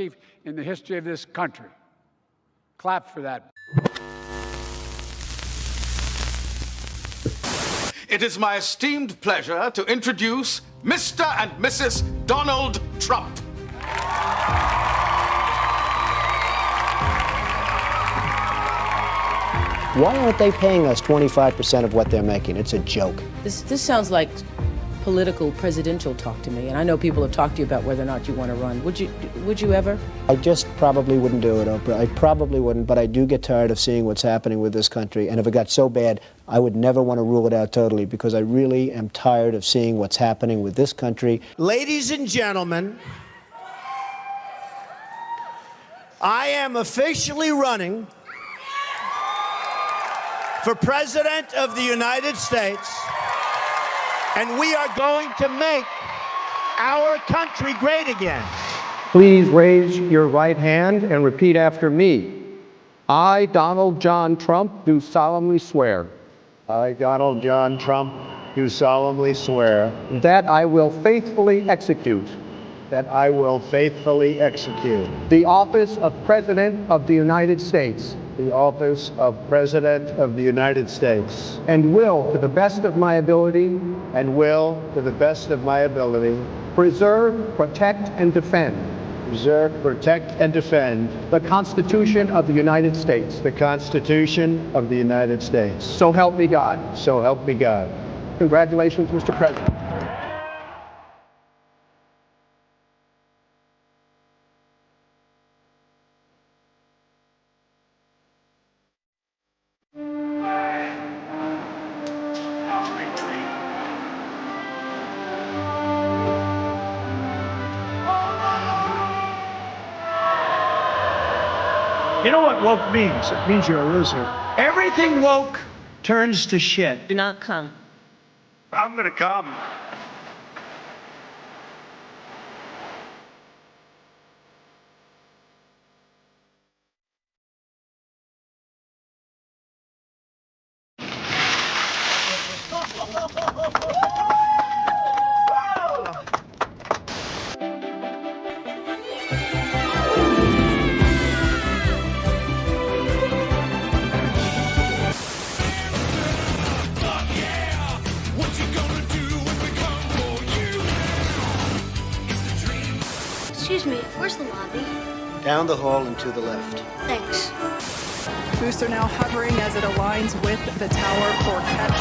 believe, in the history of this country. Clap for that. It is my esteemed pleasure to introduce Mr. and Mrs. Donald Trump. Why aren't they paying us 25% of what they're making? It's a joke. This sounds like political presidential talk to me, and I know people have talked to you about whether or not you want to run. Would you ever? I just probably wouldn't do it, Oprah. I probably wouldn't, but I do get tired of seeing what's happening with this country, and if it got so bad, I would never want to rule it out totally, because I really am tired of seeing what's happening with this country. Ladies and gentlemen, I am officially running for President of the United States, and we are going to make our country great again. Please raise your right hand and repeat after me. I, Donald John Trump, do solemnly swear. I, Donald John Trump, do solemnly swear That I will faithfully execute. that I will faithfully execute The office of President of the United States. the office of President of the United States, And will, to the best of my ability, and will, to the best of my ability, preserve, protect, and defend preserve, protect, and defend the Constitution of the United States. the Constitution of the United States. So help me God. So help me God. Congratulations, Mr. President. You know what woke means? It means you're a loser. Everything woke turns to shit. Do not come. I'm gonna come. Excuse me, where's the lobby? Down the hall and to the left. Thanks. Booster now hovering as it aligns with the tower for catch.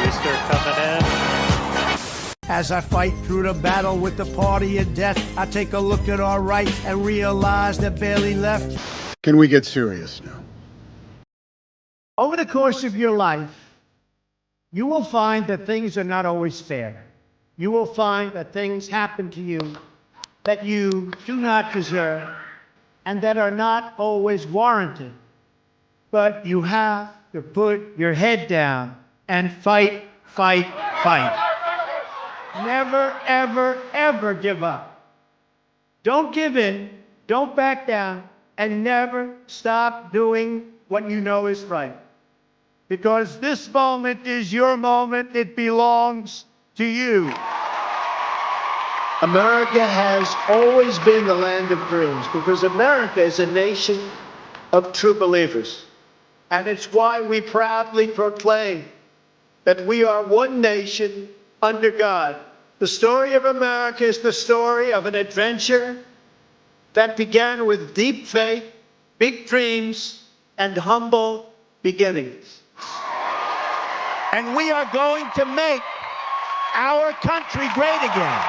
Booster coming in. As I fight through the battle with the party of death, I take a look at our right and realize they're barely left. Can we get serious now? Over the course of your life, you will find that things are not always fair. You will find that things happen to you that you do not deserve and that are not always warranted. But you have to put your head down and fight, fight, fight. Never, ever, ever give up. Don't give in, don't back down, and never stop doing what you know is right. Because this moment is your moment, it belongs to you. America has always been the land of dreams because America is a nation of true believers. And it's why we proudly proclaim that we are one nation under God. The story of America is the story of an adventure that began with deep faith, big dreams, and humble beginnings. And we are going to make our country great again.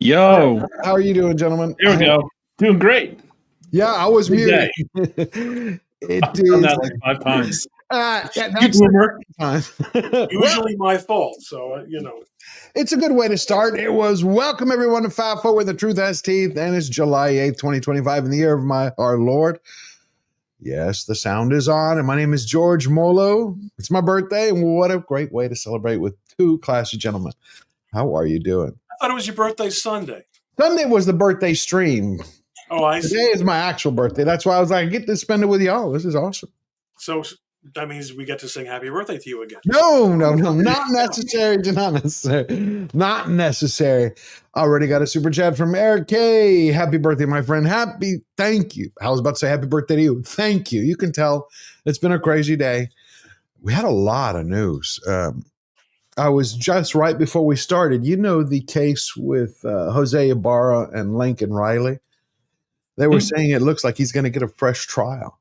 Yo. How are you doing, gentlemen? Here we go. Doing great. Yeah, I was muted. I've It done that is. like 5 times. Yeah, You that's boomer. the time. Usually my fault, so you know. It's a good way to start. It was welcome everyone to FAFO where the truth has teeth, and it's July 8th, 2025, in the year of our Lord. Yes, the sound is on, and my name is George Molo. It's my birthday, and what a great way to celebrate with two classy gentlemen. How are you doing? I thought it was your birthday Sunday. Sunday was the birthday stream. Oh, I see. Today is my actual birthday. That's why I was like, I get to spend it with y'all. This is awesome. So that means we get to sing happy birthday to you again. No, not necessary. Not necessary. Not necessary. Already got a super chat from Eric K. Happy birthday, my friend. Thank you. I was about to say happy birthday to you. Thank you. You can tell it's been a crazy day. We had a lot of news. I was just right before we started. You know the case with Jose Ibarra and Lincoln Riley? They were saying it looks like he's going to get a fresh trial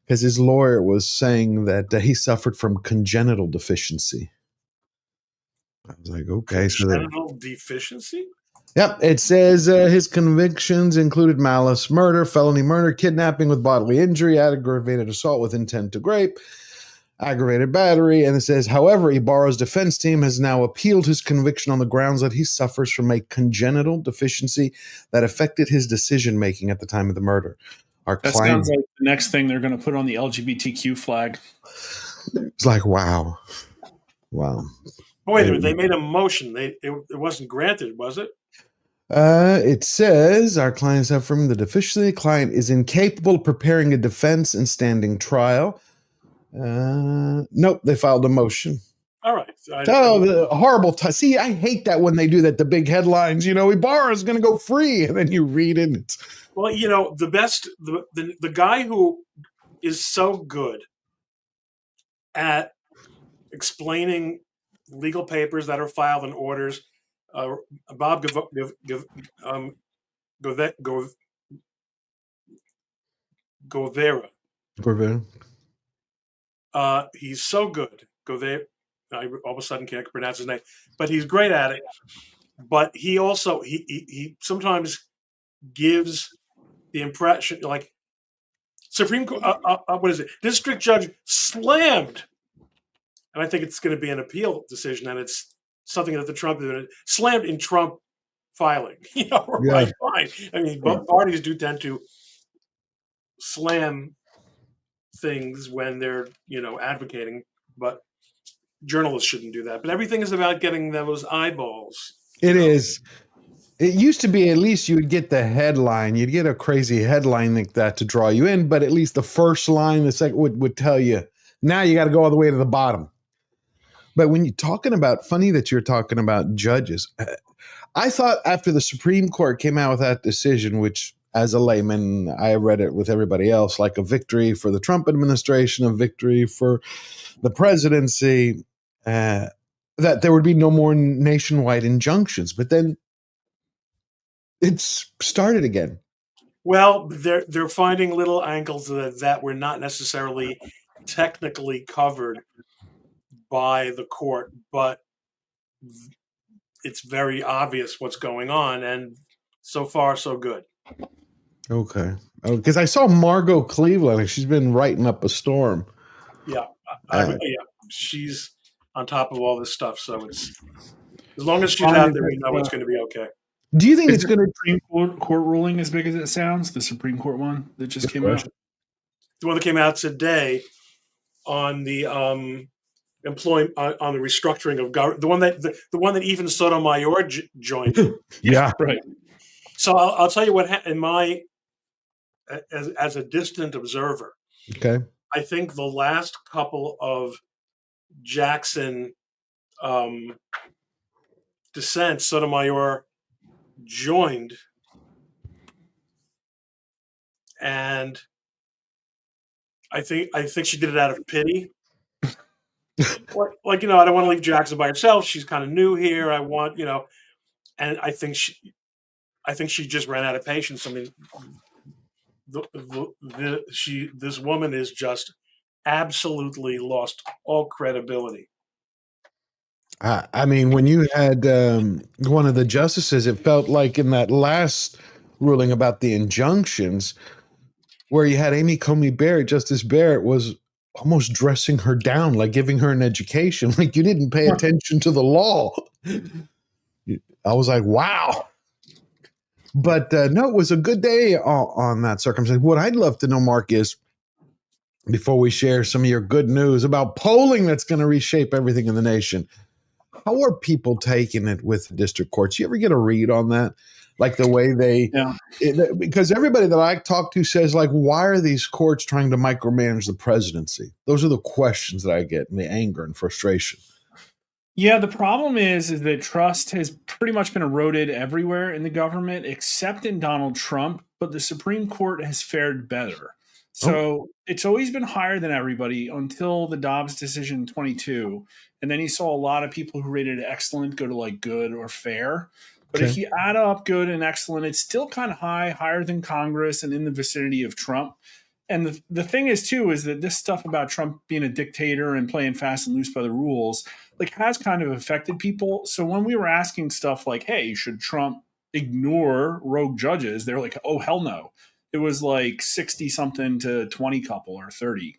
because his lawyer was saying that he suffered from congenital deficiency. I was like, okay. Congenital deficiency? Yep. It says his convictions included malice murder, felony murder, kidnapping with bodily injury, aggravated assault with intent to rape, aggravated battery. And it says, however, Ibarra's defense team has now appealed his conviction on the grounds that he suffers from a congenital deficiency that affected his decision-making at the time of the murder. That sounds like the next thing they're going to put on the LGBTQ flag. It's like, wow. Oh, wait a minute. They made a motion. It wasn't granted, was it? It says our client suffering the deficiency. The client is incapable of preparing a defense and standing trial. Nope, they filed a motion. All right. Horrible. See, I hate that when they do that. The big headlines, Ibarra's going to go free, and then you read it. Well, the guy who is so good at explaining legal papers that are filed and orders, Bob Govera. He's so good. I all of a sudden can't pronounce his name, but he's great at it. But he also he sometimes gives the impression like Supreme Court. What is it? District judge slammed, and I think it's going to be an appeal decision, and it's something that the Trump slammed in Trump filing. Right? Fine. I mean, both parties do tend to slam things when they're advocating, but journalists shouldn't do that. But everything is about getting those eyeballs. It is. It used to be at least you would get the headline. You'd get a crazy headline like that to draw you in, but at least the first line, the second would tell you. Now you got to go all the way to the bottom. But when you're talking about, funny that you're talking about judges. I thought after the Supreme Court came out with that decision, which as a layman, I read it with everybody else, like a victory for the Trump administration, a victory for the presidency, that there would be no more nationwide injunctions. But then it's started again. Well, they're finding little angles that were not necessarily technically covered by the court, but it's very obvious what's going on, and so far, so good. Okay. Because I saw Margot Cleveland. She's been writing up a storm. Yeah. She's on top of all this stuff. So it's as long as she's out there, we know it's going to be okay. Do you think it's going to Supreme Court ruling as big as it sounds? The Supreme Court one that just came out? The one that came out today on the on the restructuring of government, the one that even Sotomayor joined. Yeah. Right. So I'll tell you what happened as a distant observer. Okay. I think the last couple of Jackson dissents, Sotomayor joined, and I think she did it out of pity. I don't want to leave Jackson by herself. She's kind of new here. I want, and I think she just ran out of patience. I mean, this woman is just absolutely lost all credibility. I mean, when you had one of the justices, it felt like in that last ruling about the injunctions, where you had Amy Coney Barrett, Justice Barrett was almost dressing her down, like giving her an education, like you didn't pay attention to the law. I was like, wow. But no, it was a good day on that circumstance. What I'd love to know, Mark, is before we share some of your good news about polling that's going to reshape everything in the nation, how are people taking it with the district courts? You ever get a read on that? Like the way because everybody that I talk to says, like, why are these courts trying to micromanage the presidency? Those are the questions that I get, and the anger and frustration. Yeah, the problem is that trust has pretty much been eroded everywhere in the government except in Donald Trump, but the Supreme Court has fared better. So it's always been higher than everybody until the Dobbs decision in 22. And then you saw a lot of people who rated it excellent go to like good or fair. But if you add up good and excellent, it's still kind of high, higher than Congress and in the vicinity of Trump. And the thing is, too, is that this stuff about Trump being a dictator and playing fast and loose by the rules, like, has kind of affected people. So when we were asking stuff like, hey, should Trump ignore rogue judges? They're like, oh, hell no. It was like 60 something to 20 couple or 30.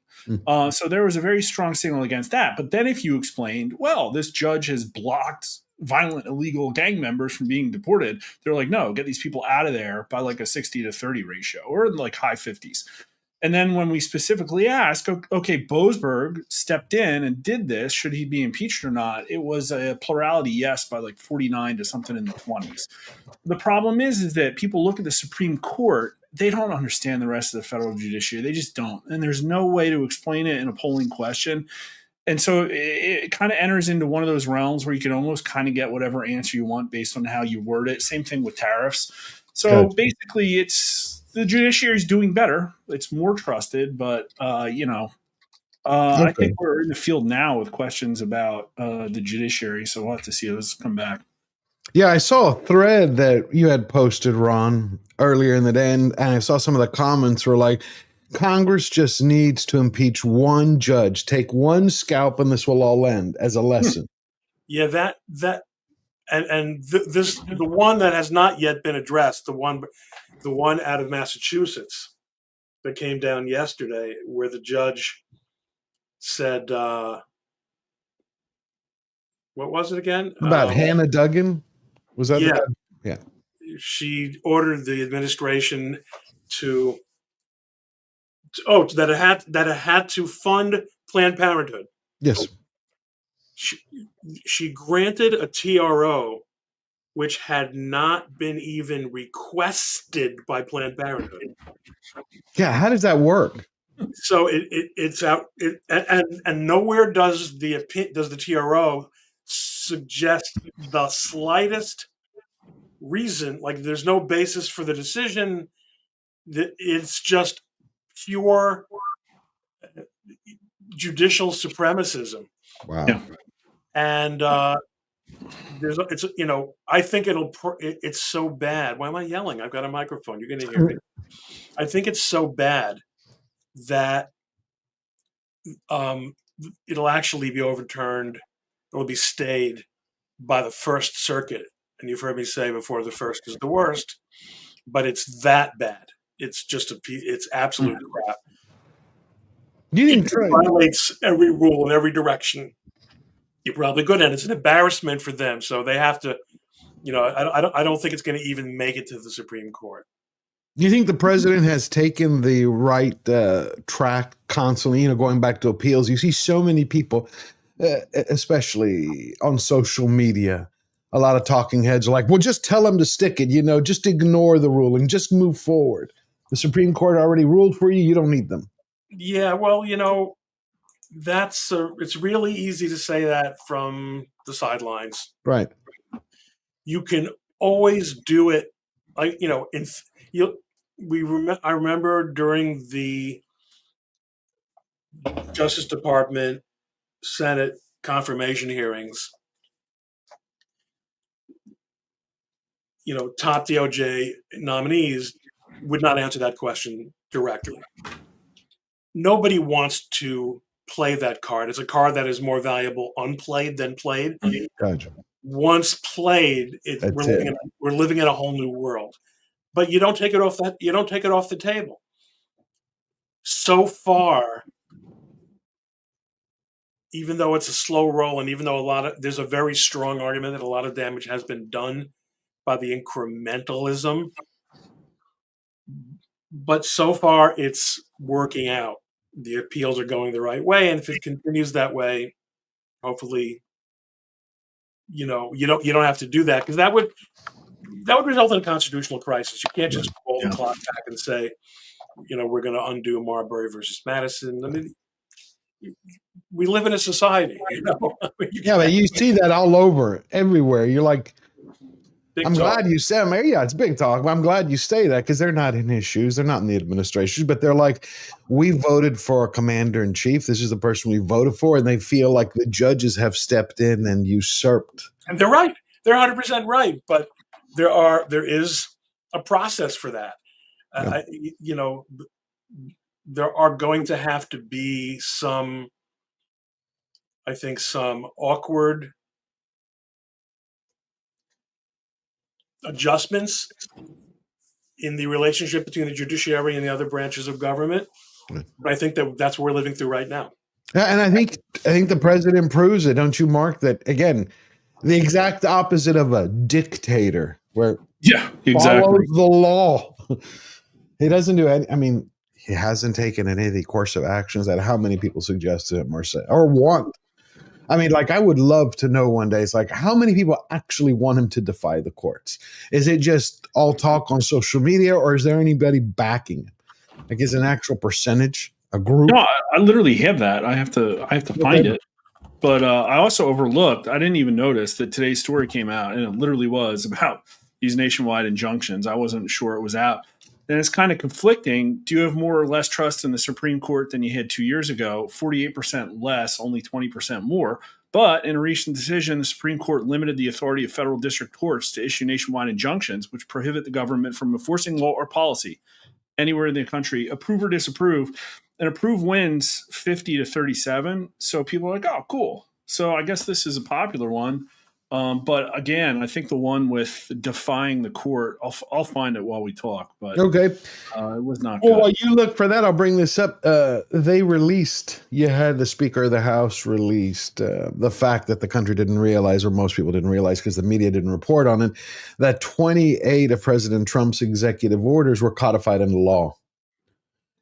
So there was a very strong signal against that. But then if you explained, well, this judge has blocked violent illegal gang members from being deported, they're like, no, get these people out of there by like a 60 to 30 ratio or like high 50s. And then when we specifically asked, okay, Boasberg stepped in and did this, should he be impeached or not? It was a plurality yes by like 49 to something in the 20s. The problem is that people look at the Supreme Court, they don't understand the rest of the federal judiciary. They just don't. And there's no way to explain it in a polling question. And so it kind of enters into one of those realms where you can almost kind of get whatever answer you want based on how you word it. Same thing with tariffs. So basically, the judiciary is doing better. It's more trusted, but I think we're in the field now with questions about the judiciary. So we'll have to see those come back. Yeah, I saw a thread that you had posted, Ron, earlier in the day, and I saw some of the comments were like, Congress just needs to impeach one judge, take one scalp, and this will all end as a lesson. Yeah, the one that has not yet been addressed, the one out of Massachusetts that came down yesterday, where the judge said, what was it again? About Hannah Duggan? Was that? Yeah. Yeah. She ordered the administration that it had to fund Planned Parenthood. Yes. She granted a TRO which had not been even requested by Planned Parenthood. Yeah, how does that work? So it's out, and nowhere does the TRO suggest the slightest reason. Like, there's no basis for the decision. It's just pure judicial supremacism. Wow. Yeah. And I think it's so bad. Why am I yelling? I've got a microphone. You're going to hear me. I think it's so bad that it'll actually be overturned. It'll be stayed by the First Circuit. And you've heard me say before, the first is the worst, but it's that bad. It's just it's absolute crap. It violates every rule in every direction. You're probably good, and it's an embarrassment for them. So they have to, I don't think it's going to even make it to the Supreme Court. Do you think the president has taken the right track constantly, going back to appeals? You see so many people, especially on social media, a lot of talking heads are like, well, just tell them to stick it, just ignore the ruling, just move forward. The Supreme Court already ruled for you. You don't need them. Yeah, well, it's really easy to say that from the sidelines. Right. You can always do it. I remember during the Justice Department Senate confirmation hearings, top DOJ nominees would not answer that question directly. Nobody wants to play that card. It's a card that is more valuable unplayed than played. Gotcha. Once played, we're living in a whole new world. But you don't take it off the table. so far, even though it's a slow roll, and even though there's a very strong argument that a lot of damage has been done by the incrementalism, but so far it's working out. The appeals are going the right way, and if it continues that way, hopefully, you don't have to do that, because that would result in a constitutional crisis. You can't just roll the clock back and say, we're going to undo Marbury versus Madison. I mean, we live in a society, Yeah, but you see that all over, everywhere. You're like, I'm talk. glad you said, yeah, it's big talk, but I'm glad you say that, because they're not in his shoes. They're not in the administration, but they're like, we voted for a commander in chief. This is the person we voted for. And they feel like the judges have stepped in and usurped. And they're right. They're 100% right. But there is a process for that. There are going to have to be some awkward adjustments in the relationship between the judiciary and the other branches of government. But I think that's what we're living through right now. And I think the president proves it. Don't you, Mark? That again, the exact opposite of a dictator, where follows the law. He doesn't do any. I mean, he hasn't taken any of the course of actions that how many people suggest to him or say or want. I mean, like, I would love to know one day, it's like, how many people actually want him to defy the courts? Is it just all talk on social media, or is there anybody backing him? Like, is an actual percentage, a group? No, I literally have that. I have to find it. But I also overlooked, I didn't even notice that today's story came out, and it literally was about these nationwide injunctions. I wasn't sure it was out. And it's kind of conflicting. Do you have more or less trust in the Supreme Court than you had 2 years ago? 48% less, only 20% more. But in a recent decision, the Supreme Court limited the authority of federal district courts to issue nationwide injunctions, which prohibit the government from enforcing law or policy anywhere in the country, approve or disapprove. And approve wins 50-37. So people are like, oh, cool. So I guess this is a popular one. But again, I think the one with defying the court, I'll find it while we talk. But okay, it was not well, good. while you look for that, I'll bring this up. They released, you had the Speaker of the House released the fact that the country didn't realize, or most people didn't realize because the media didn't report on it, that 28 of President Trump's executive orders were codified into law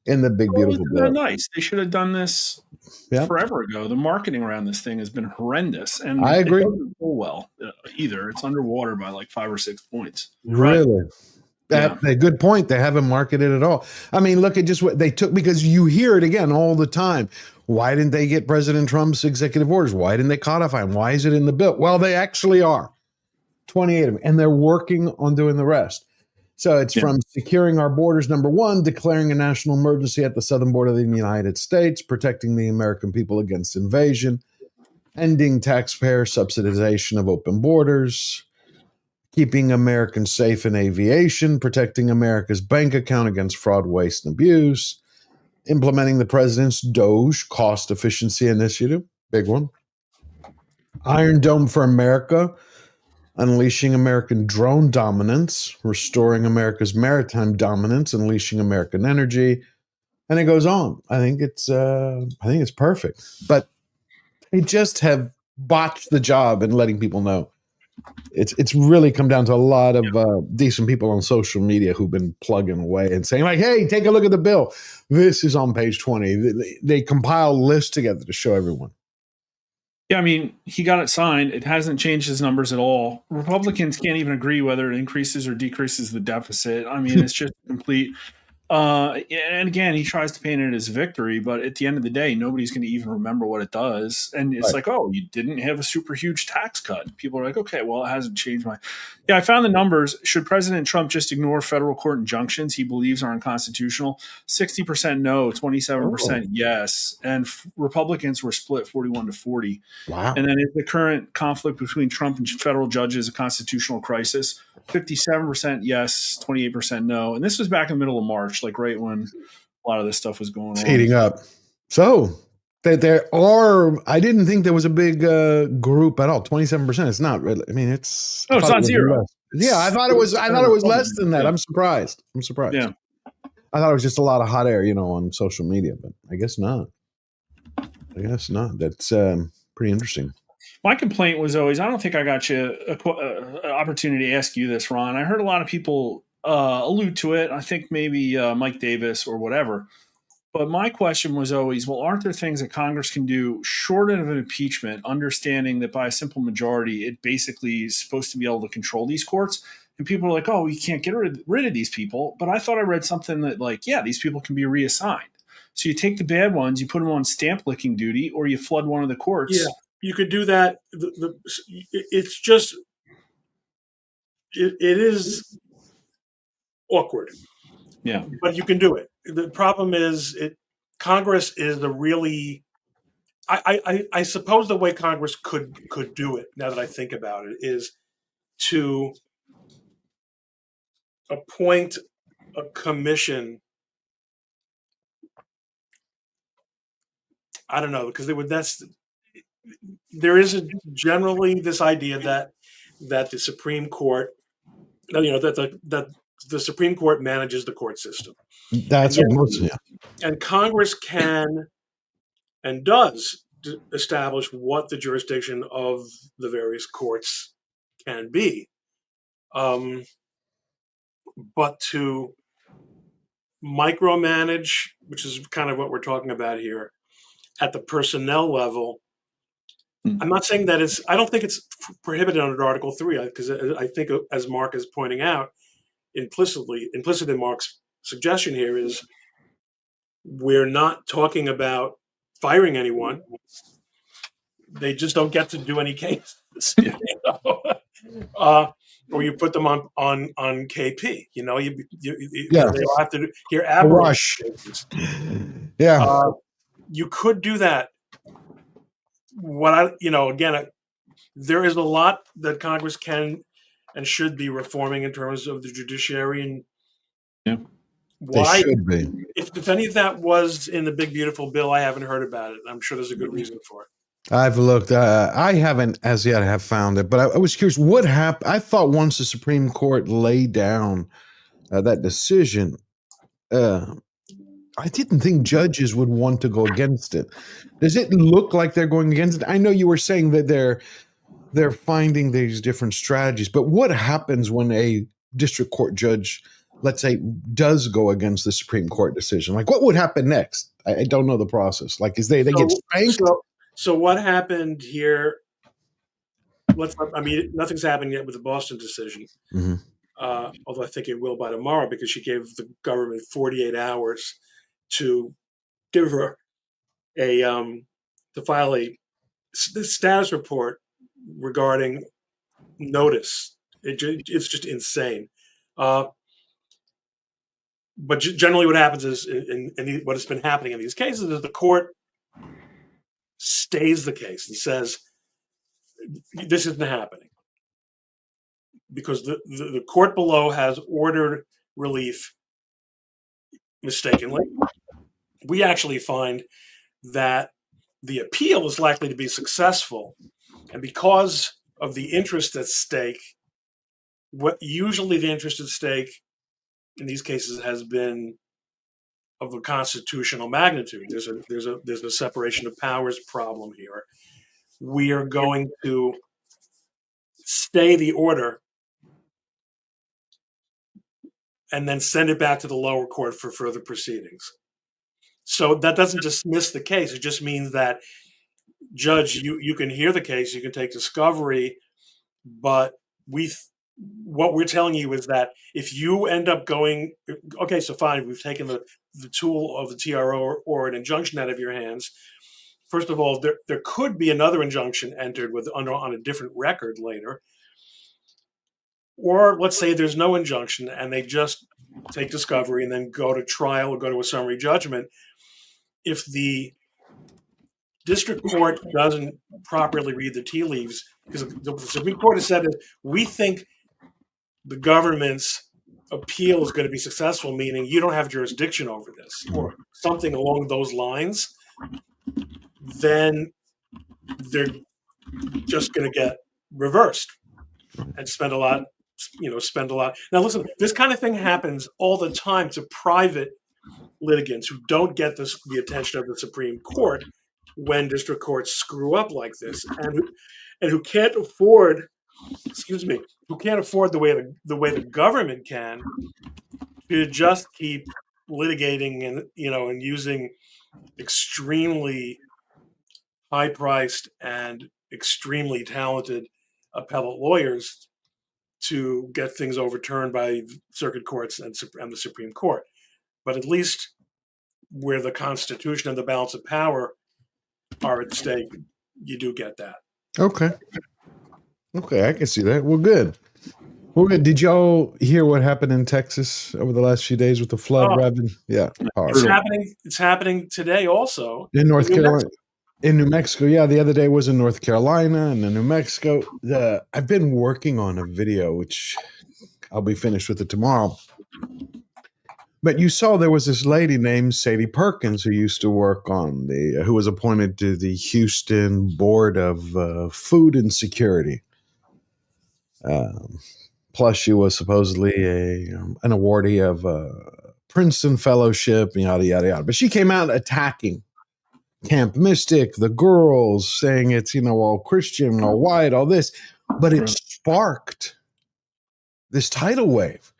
in the big, beautiful bill. Nice. They should have done this forever ago. The marketing around this thing has been horrendous. And I agree. It doesn't go well either. It's underwater by like 5 or 6 points. Really? That's a good point. They haven't marketed at all. I mean, look at just what they took, because you hear it again all the time. Why didn't they get President Trump's executive orders? Why didn't they codify them? Why is it in the bill? Well, they actually are. 28 of them. And they're working on doing the rest. So it's from securing our borders, number one, declaring a national emergency at the southern border of the United States, protecting the American people against invasion, ending taxpayer subsidization of open borders, keeping Americans safe in aviation, protecting America's bank account against fraud, waste, and abuse, implementing the president's DOGE cost efficiency initiative, big one, Iron Dome for America, unleashing American drone dominance, restoring America's maritime dominance, unleashing American energy, and it goes on. I think it's perfect, but they just have botched the job in letting people know. It's really come down to a lot of decent people on social media who've been plugging away and saying, like, hey, take a look at the bill. This is on page 20. They compile lists together to show everyone. Yeah, I mean, he got it signed. It hasn't changed his numbers at all. Republicans can't even agree whether it increases or decreases the deficit. I mean, it's just complete. And again, he tries to paint it as victory, but at the end of the day, nobody's going to even remember what it does. And it's like, oh, you didn't have a super huge tax cut. People are like, okay, well, it hasn't changed my. Yeah, I found the numbers. Should President Trump just ignore federal court injunctions he believes are unconstitutional? 60% no, 27% yes. And Republicans were split 41-40. Wow. And then is the current conflict between Trump and federal judges a constitutional crisis? 57% yes, 28% no. And this was back in the middle of March, like right when a lot of this stuff was going on. Heating up. So there are, I didn't think there was a big group at all. 27%. It's not really. I mean, it's. No, it's not zero. Yeah, I thought it was less than that. I'm surprised. Yeah. I thought it was just a lot of hot air, on social media, but I guess not. That's pretty interesting. My complaint was always, I don't think I got you an opportunity to ask you this, Ron. I heard a lot of people allude to it. I think maybe Mike Davis or whatever. But my question was always, well, aren't there things that Congress can do short of an impeachment, understanding that by a simple majority, it basically is supposed to be able to control these courts? And people are like, oh, we can't get rid of these people. But I thought I read something that these people can be reassigned. So you take the bad ones, you put them on stamp licking duty, or you flood one of the courts. Yeah, you could do that. It's just, it is awkward. Yeah. But you can do it. The problem is Congress is the really, I suppose the way Congress could do it, now that I think about it, is to appoint a commission. I don't know, because there is generally this idea that the Supreme Court, that the Supreme Court manages the court system. That's what most, yeah. And Congress can and does establish what the jurisdiction of the various courts can be. But to micromanage, which is kind of what we're talking about here, at the personnel level, I'm not saying that I don't think it's prohibited under Article 3, because I think, as Mark is pointing out, implicit in Mark's suggestion here is we're not talking about firing anyone. They just don't get to do any cases. Or you put them on KP. They have to hear rush. Yeah. You could do that. Again, there is a lot that Congress can and should be reforming in terms of the judiciary, and why they should be. If any of that was in the big beautiful bill, I haven't heard about it. I'm sure there's a good reason for it. I've looked. I haven't as yet have found it, but I was curious what happened. I thought once the Supreme Court laid down that decision, I didn't think judges would want to go against it. Does it look like they're going against it? I know you were saying that they're finding these different strategies, but what happens when a district court judge, let's say, does go against the Supreme Court decision? Like, what would happen next? I don't know the process. Like, they get spanked? So what happened here? Nothing's happened yet with the Boston decision. Mm-hmm. Although I think it will by tomorrow, because she gave the government 48 hours to give her to file a status report regarding notice. It's just insane. But generally what happens is, in what has been happening in these cases, is the court stays the case and says, this isn't happening. Because the court below has ordered relief mistakenly. We actually find that the appeal is likely to be successful. And because of the interest at stake, what usually the interest at stake in these cases has been of a constitutional magnitude. There's a separation of powers problem here. We are going to stay the order and then send it back to the lower court for further proceedings. So that doesn't dismiss the case. It just means that, Judge, you can hear the case, you can take discovery, but what we're telling you is that if you end up going, okay, so fine, we've taken the tool of the TRO or an injunction out of your hands. First of all, there could be another injunction entered on a different record later. Or let's say there's no injunction and they just take discovery and then go to trial or go to a summary judgment. If the district court doesn't properly read the tea leaves, because the Supreme Court has said that we think the government's appeal is going to be successful, meaning you don't have jurisdiction over this, or something along those lines, then they're just going to get reversed and spend a lot. Now, listen, this kind of thing happens all the time to private litigants who don't get the attention of the Supreme Court when district courts screw up like this, and who can't afford, who can't afford the way the government can, to just keep litigating and using extremely high-priced and extremely talented appellate lawyers to get things overturned by circuit courts and the Supreme Court. But at least where the Constitution and the balance of power are at stake, you do get that. Okay. Okay, I can see that. Well, good. Well, good. Did y'all hear what happened in Texas over the last few days with the flood ravaging? Yeah. It's happening today also. In North Carolina. In New Mexico. Yeah, the other day was in North Carolina and then New Mexico. I've been working on a video, which I'll be finished with it tomorrow. But you saw there was this lady named Sadie Perkins who used to work on who was appointed to the Houston Board of Food Insecurity. Plus, she was supposedly an awardee of Princeton Fellowship, yada, yada, yada. But she came out attacking Camp Mystic, the girls, saying it's, all Christian, all white, all this. But it sparked this tidal wave.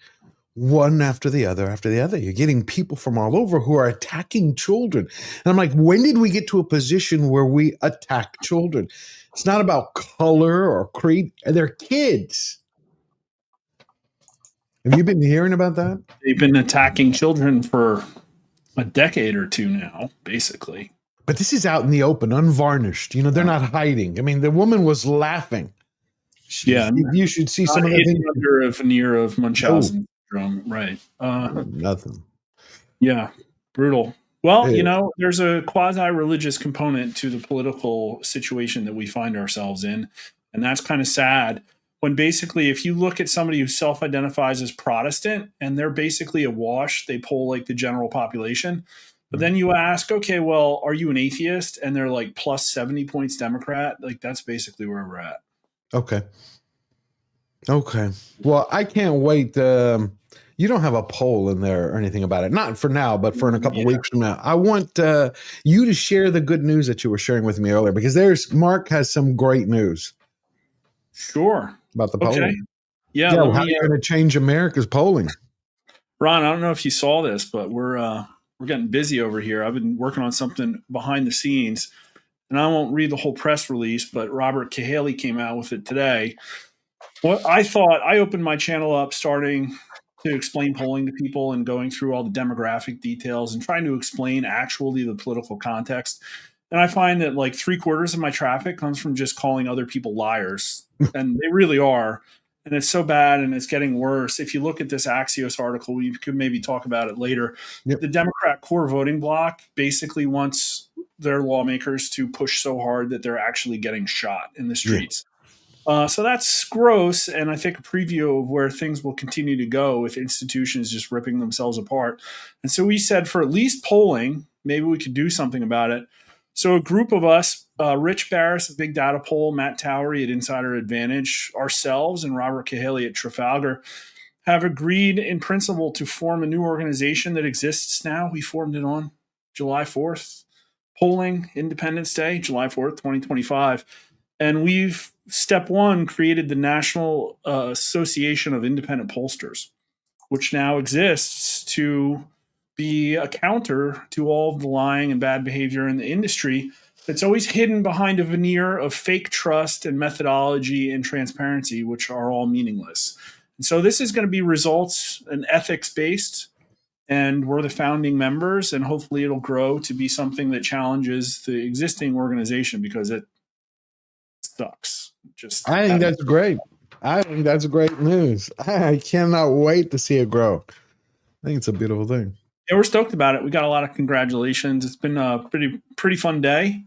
One after the other after the other. You're getting people from all over who are attacking children. And I'm like, when did we get to a position where we attack children? It's not about color or creed. They're kids. Have you been hearing about that? They've been attacking children for a decade or two now, basically. But this is out in the open, unvarnished. They're not hiding. I mean, the woman was laughing. You should see some of the things. Under a veneer of Munchausen. Right. Nothing. Yeah. Brutal. Well, there's a quasi-religious component to the political situation that we find ourselves in. And that's kind of sad when basically if you look at somebody who self-identifies as Protestant and they're basically a wash, they poll like the general population. But then you ask, okay, well, are you an atheist? And they're like plus 70 points Democrat. Like that's basically where we're at. Okay. Well, I can't wait. You don't have a poll in there or anything about it. Not for now, but for in a couple of weeks from now. I want you to share the good news that you were sharing with me earlier, because Mark has some great newe's. Sure. About the polling. Okay. Yeah. How are you going to change America's polling? Ron, I don't know if you saw this, but we're getting busy over here. I've been working on something behind the scenes, and I won't read the whole press release, but Robert Cahaley came out with it today. What I thought, I opened my channel up starting to explain polling to people and going through all the demographic details and trying to explain actually the political context. And I find that like 3/4 of my traffic comes from just calling other people liars. And they really are. And it's so bad and it's getting worse. If you look at this Axios article, we could maybe talk about it later. Yep. The Democrat core voting bloc basically wants their lawmakers to push so hard that they're actually getting shot in the streets. Yeah. So that's gross, and I think a preview of where things will continue to go with institutions just ripping themselves apart. And so we said for at least polling, maybe we could do something about it. So a group of us, Rich Barris of Big Data Poll, Matt Towery at Insider Advantage, ourselves, and Robert Cahaley at Trafalgar, have agreed in principle to form a new organization that exists now. We formed it on July 4th. Polling, Independence Day, July 4th, 2025. And we've, step one, created the National Association of Independent Pollsters, which now exists to be a counter to all of the lying and bad behavior in the industry that's always hidden behind a veneer of fake trust and methodology and transparency, which are all meaningless. And so this is going to be results and ethics-based, and we're the founding members, and hopefully it'll grow to be something that challenges the existing organization because it sucks. I think that's great. I think that's great news. I cannot wait to see it grow. I think it's a beautiful thing. Yeah, we're stoked about it. We got a lot of congratulations. It's been a pretty fun day.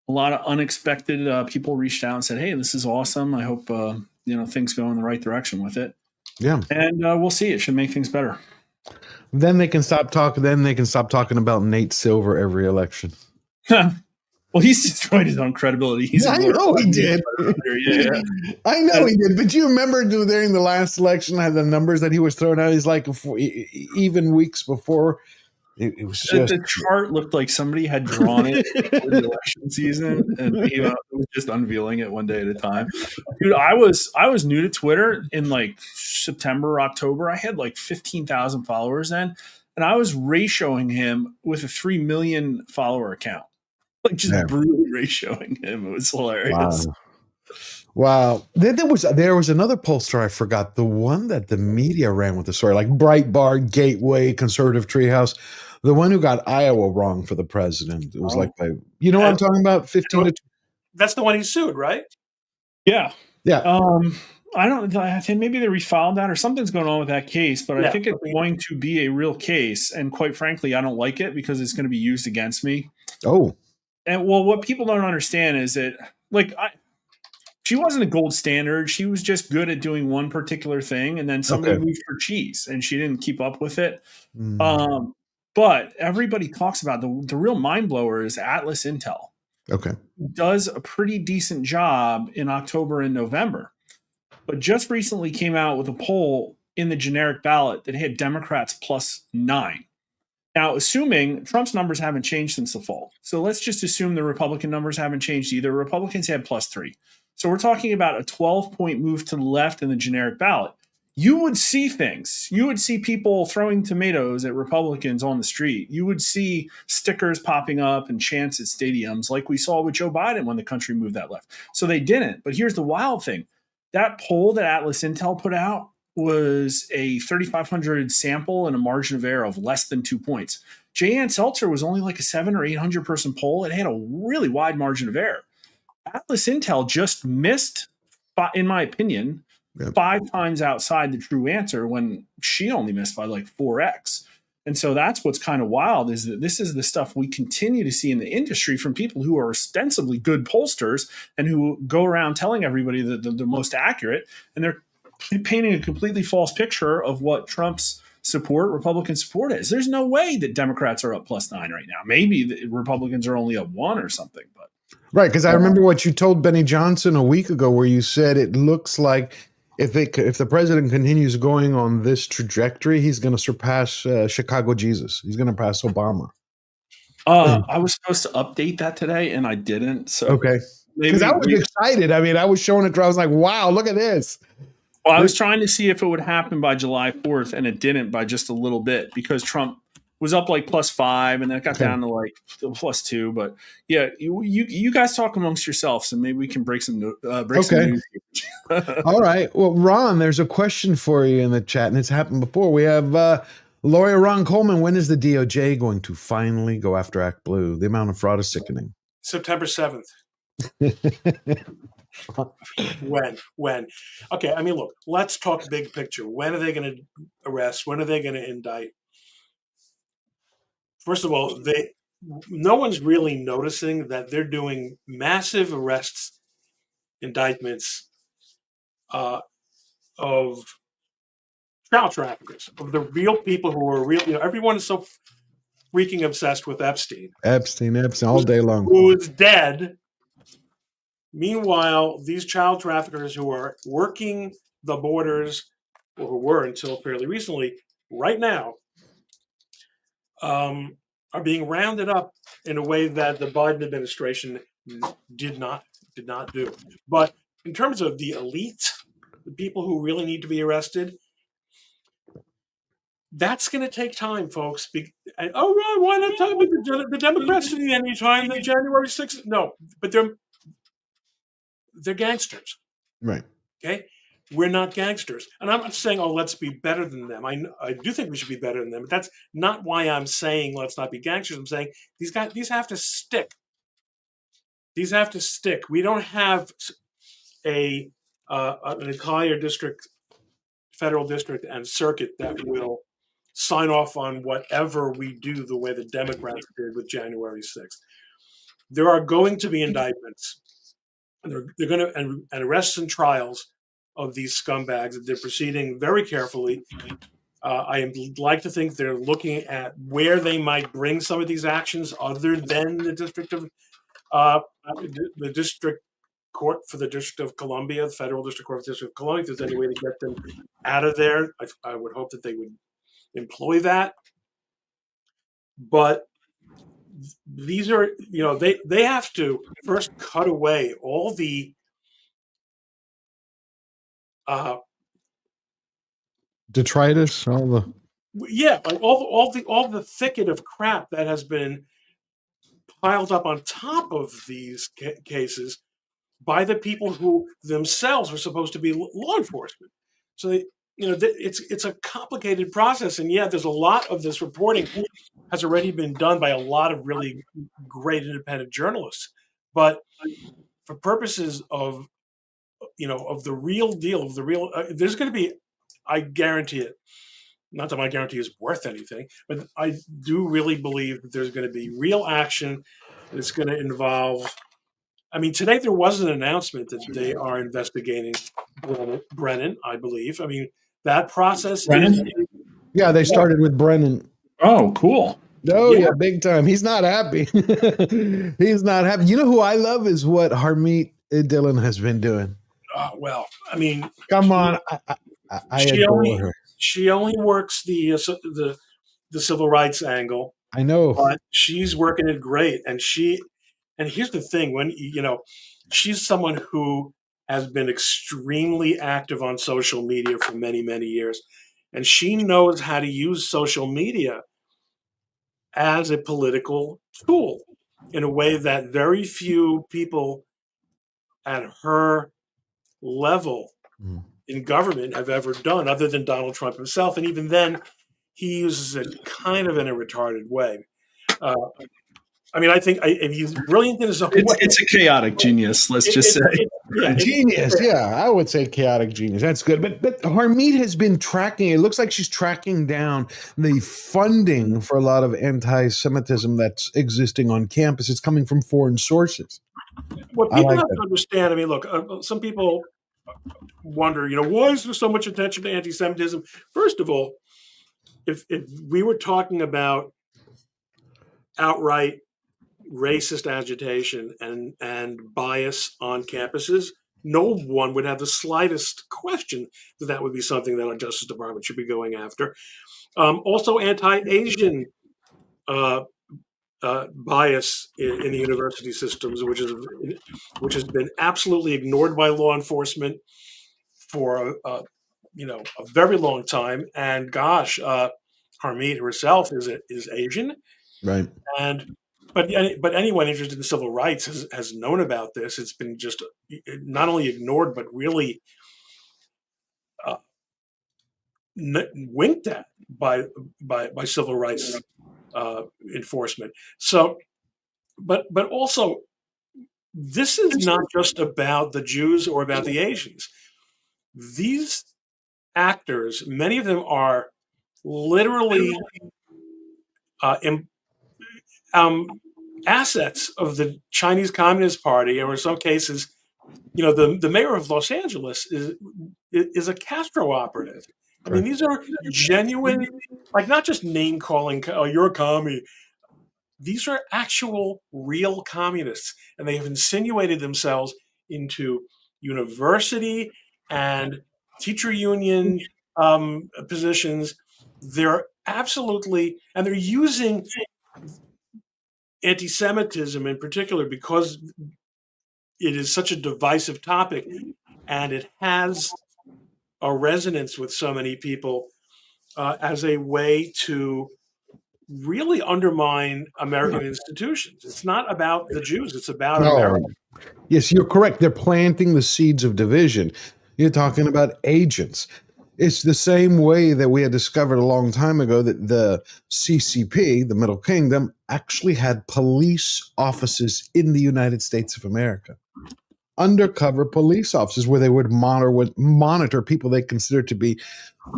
A lot of unexpected people reached out and said, "Hey, this is awesome. I hope things go in the right direction with it." Yeah, and we'll see. It should make things better. Then they can stop talking. Then they can stop talking about Nate Silver every election. Well, he's destroyed his own credibility. I know he did. Yeah. I know he did. But you remember during the last election, the numbers that he was throwing out? He's like, even weeks before It was just The chart looked like somebody had drawn it for the election season, and it was just unveiling it one day at a time. Dude, I was new to Twitter in like September, October. I had like 15,000 followers then, and I was ratioing him with a 3 million follower account, like just brutally ratioing him. It was hilarious. Wow. There was another pollster I forgot, the one that the media ran with the story, like Breitbart, Gateway, Conservative Treehouse, the one who got Iowa wrong for the president. It was like, you know what I'm talking about? 15 to. That's the one he sued, right? Yeah. Yeah. I think maybe they refiled that or something's going on with that case, but I think it's going to be a real case. And quite frankly, I don't like it because it's going to be used against me. Oh. And well, what people don't understand is that, like, she wasn't a gold standard. She was just good at doing one particular thing, and then somebody moved her cheese, and she didn't keep up with it. But everybody talks about the real mind blower is Atlas Intel. Okay, does a pretty decent job in October and November, but just recently came out with a poll in the generic ballot that had Democrats +9. Now, assuming Trump's numbers haven't changed since the fall, so let's just assume the Republican numbers haven't changed either. Republicans had +3. So we're talking about a 12-point move to the left in the generic ballot. You would see things. You would see people throwing tomatoes at Republicans on the street. You would see stickers popping up and chants at stadiums like we saw with Joe Biden when the country moved that left. So they didn't. But here's the wild thing. That poll that Atlas Intel put out was a 3,500 sample and a margin of error of less than 2 points. Jay Ann Seltzer was only like a 700 or 800 person poll. It had a really wide margin of error. Atlas Intel just missed, in my opinion, 5 times outside the true answer when she only missed by like 4x. And so that's what's kind of wild is that this is the stuff we continue to see in the industry from people who are ostensibly good pollsters and who go around telling everybody that they're most accurate, and they're painting a completely false picture of what Trump's support, Republican support is. There's no way that Democrats are up +9 right now. Maybe the Republicans are only up 1 or something, but. Right, because I remember what you told Benny Johnson a week ago, where you said it looks like if the president continues going on this trajectory, he's going to surpass Chicago Jesus. He's going to pass Obama. I was supposed to update that today, and I didn't. So because I was excited. I mean, I was showing it. I was like, "Wow, look at this." Well, I was trying to see if it would happen by July 4th, and it didn't by just a little bit because Trump was up like +5, and then it got down to like +2. But yeah, you guys talk amongst yourselves, and maybe we can break some news. All right. Well, Ron, there's a question for you in the chat, and it's happened before. We have lawyer Ron Coleman. When is the DOJ going to finally go after Act Blue? The amount of fraud is sickening. September 7th. When? Okay, I mean, look, let's talk big picture. When are they going to arrest? When are they going to indict? First of all, no one's really noticing that they're doing massive arrests, indictments of child traffickers, of the real people who are real. Everyone is so freaking obsessed with Epstein. Epstein all day long. Who is dead. Meanwhile, these child traffickers who are working the borders, or who were until fairly recently, right now, are being rounded up in a way that the Biden administration did not do. But in terms of the elite, the people who really need to be arrested, that's going to take time, folks. Why not talk about the Democrats didn't any time than January 6th? No, but they're gangsters. Right. Okay? We're not gangsters. And I'm not saying, let's be better than them. I do think we should be better than them, but that's not why I'm saying let's not be gangsters. I'm saying these have to stick. These have to stick. We don't have an entire district, federal district, and circuit that will sign off on whatever we do the way the Democrats did with January 6th. There are going to be indictments. They're going to and arrests and trials of these scumbags. They're proceeding very carefully. I like to think they're looking at where they might bring some of these actions other than the district court for the District of Columbia, the federal district court for the District of Columbia. If there's any way to get them out of there, I would hope that they would employ that. but these are, they have to first cut away all the Detritus, all the like all the thicket of crap that has been piled up on top of these cases by the people who themselves are supposed to be law enforcement. So it's a complicated process, and there's a lot of this reporting has already been done by a lot of really great independent journalists. But for purposes of of the real deal, of the real, there's going to be, I guarantee it. Not that my guarantee is worth anything, but I do really believe that there's going to be real action. It's going to involve. I mean, today there was an announcement that they are investigating Brennan, I believe. I mean, that process. Yeah, they started with Brennan. Oh, cool. Oh, yeah, big time. He's not happy. He's not happy. You know who I love is what Harmeet Dillon has been doing. Well, I mean, come on. I adore her. She only works the civil rights angle. I know. But she's working it great. And here's the thing, when she's someone who has been extremely active on social media for many, many years. And she knows how to use social media as a political tool in a way that very few people at her level in government have ever done, other than Donald Trump himself. And even then, he uses it kind of in a retarded way. I mean, I think he's brilliant in his own way. It's a chaotic genius, let's just say. Genius, yeah. I would say chaotic genius. That's good. But Harmeet has been tracking, it looks like she's tracking down the funding for a lot of anti-Semitism that's existing on campus. It's coming from foreign sources. What people have to understand, I mean, look, some people wonder, why is there so much attention to anti-Semitism? First of all, if we were talking about outright racist agitation and bias on campuses, no one would have the slightest question that would be something that our Justice Department should be going after. Also, anti-Asian bias in the university systems, which has been absolutely ignored by law enforcement for a very long time. And gosh, Harmeet herself is Asian, right? But anyone interested in civil rights has known about this. It's been just not only ignored, but really winked at by civil rights enforcement. So, but also, this is not just about the Jews or about the Asians. These actors, many of them are literally assets of the Chinese Communist Party, or in some cases, the mayor of Los Angeles is a Castro operative. I mean, these are genuine, like not just name calling. Oh, you're a commie. These are actual, real communists, and they have insinuated themselves into university and teacher union positions. They're absolutely, and they're using anti-Semitism in particular because it is such a divisive topic, and it has a resonance with so many people as a way to really undermine American institutions. It's not about the Jews, it's about America. Yes, you're correct. They're planting the seeds of division. You're talking about agents. It's the same way that we had discovered a long time ago that the CCP, the Middle Kingdom, actually had police offices in the United States of America. Undercover police offices where they would monitor people they considered to be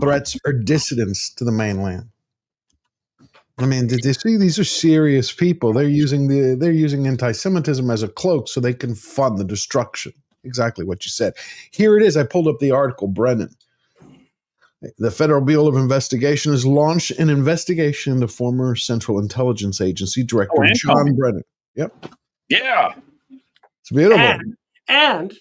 threats or dissidents to the mainland. I mean, did you see? These are serious people. They're using anti-Semitism as a cloak so they can fund the destruction. Exactly what you said. Here it is. I pulled up the article, Brennan. The Federal Bureau of Investigation has launched an investigation into former Central Intelligence Agency Director John Brennan. Yep. Yeah. It's beautiful. And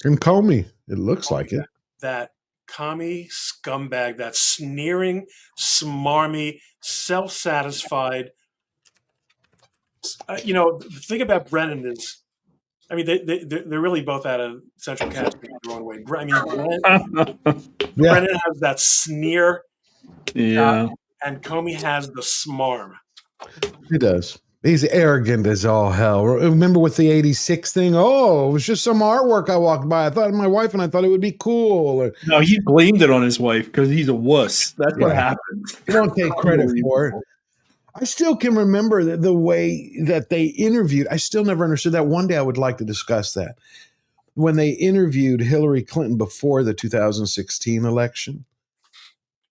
Comey, it looks like it. That commie scumbag, that sneering, smarmy, self-satisfied. The thing about Brennan is, I mean, they're really both out of Central Casting their own way. I mean, Brennan has that sneer, and Comey has the smarm. He does. He's arrogant as all hell. Remember with the 86 thing? Oh, it was just some artwork I walked by. I thought of my wife and I thought it would be cool. No, he blamed it on his wife because he's a wuss. That's what happened. He don't take credit for it. I still can remember the way that they interviewed. I still never understood that. One day I would like to discuss that. When they interviewed Hillary Clinton before the 2016 election.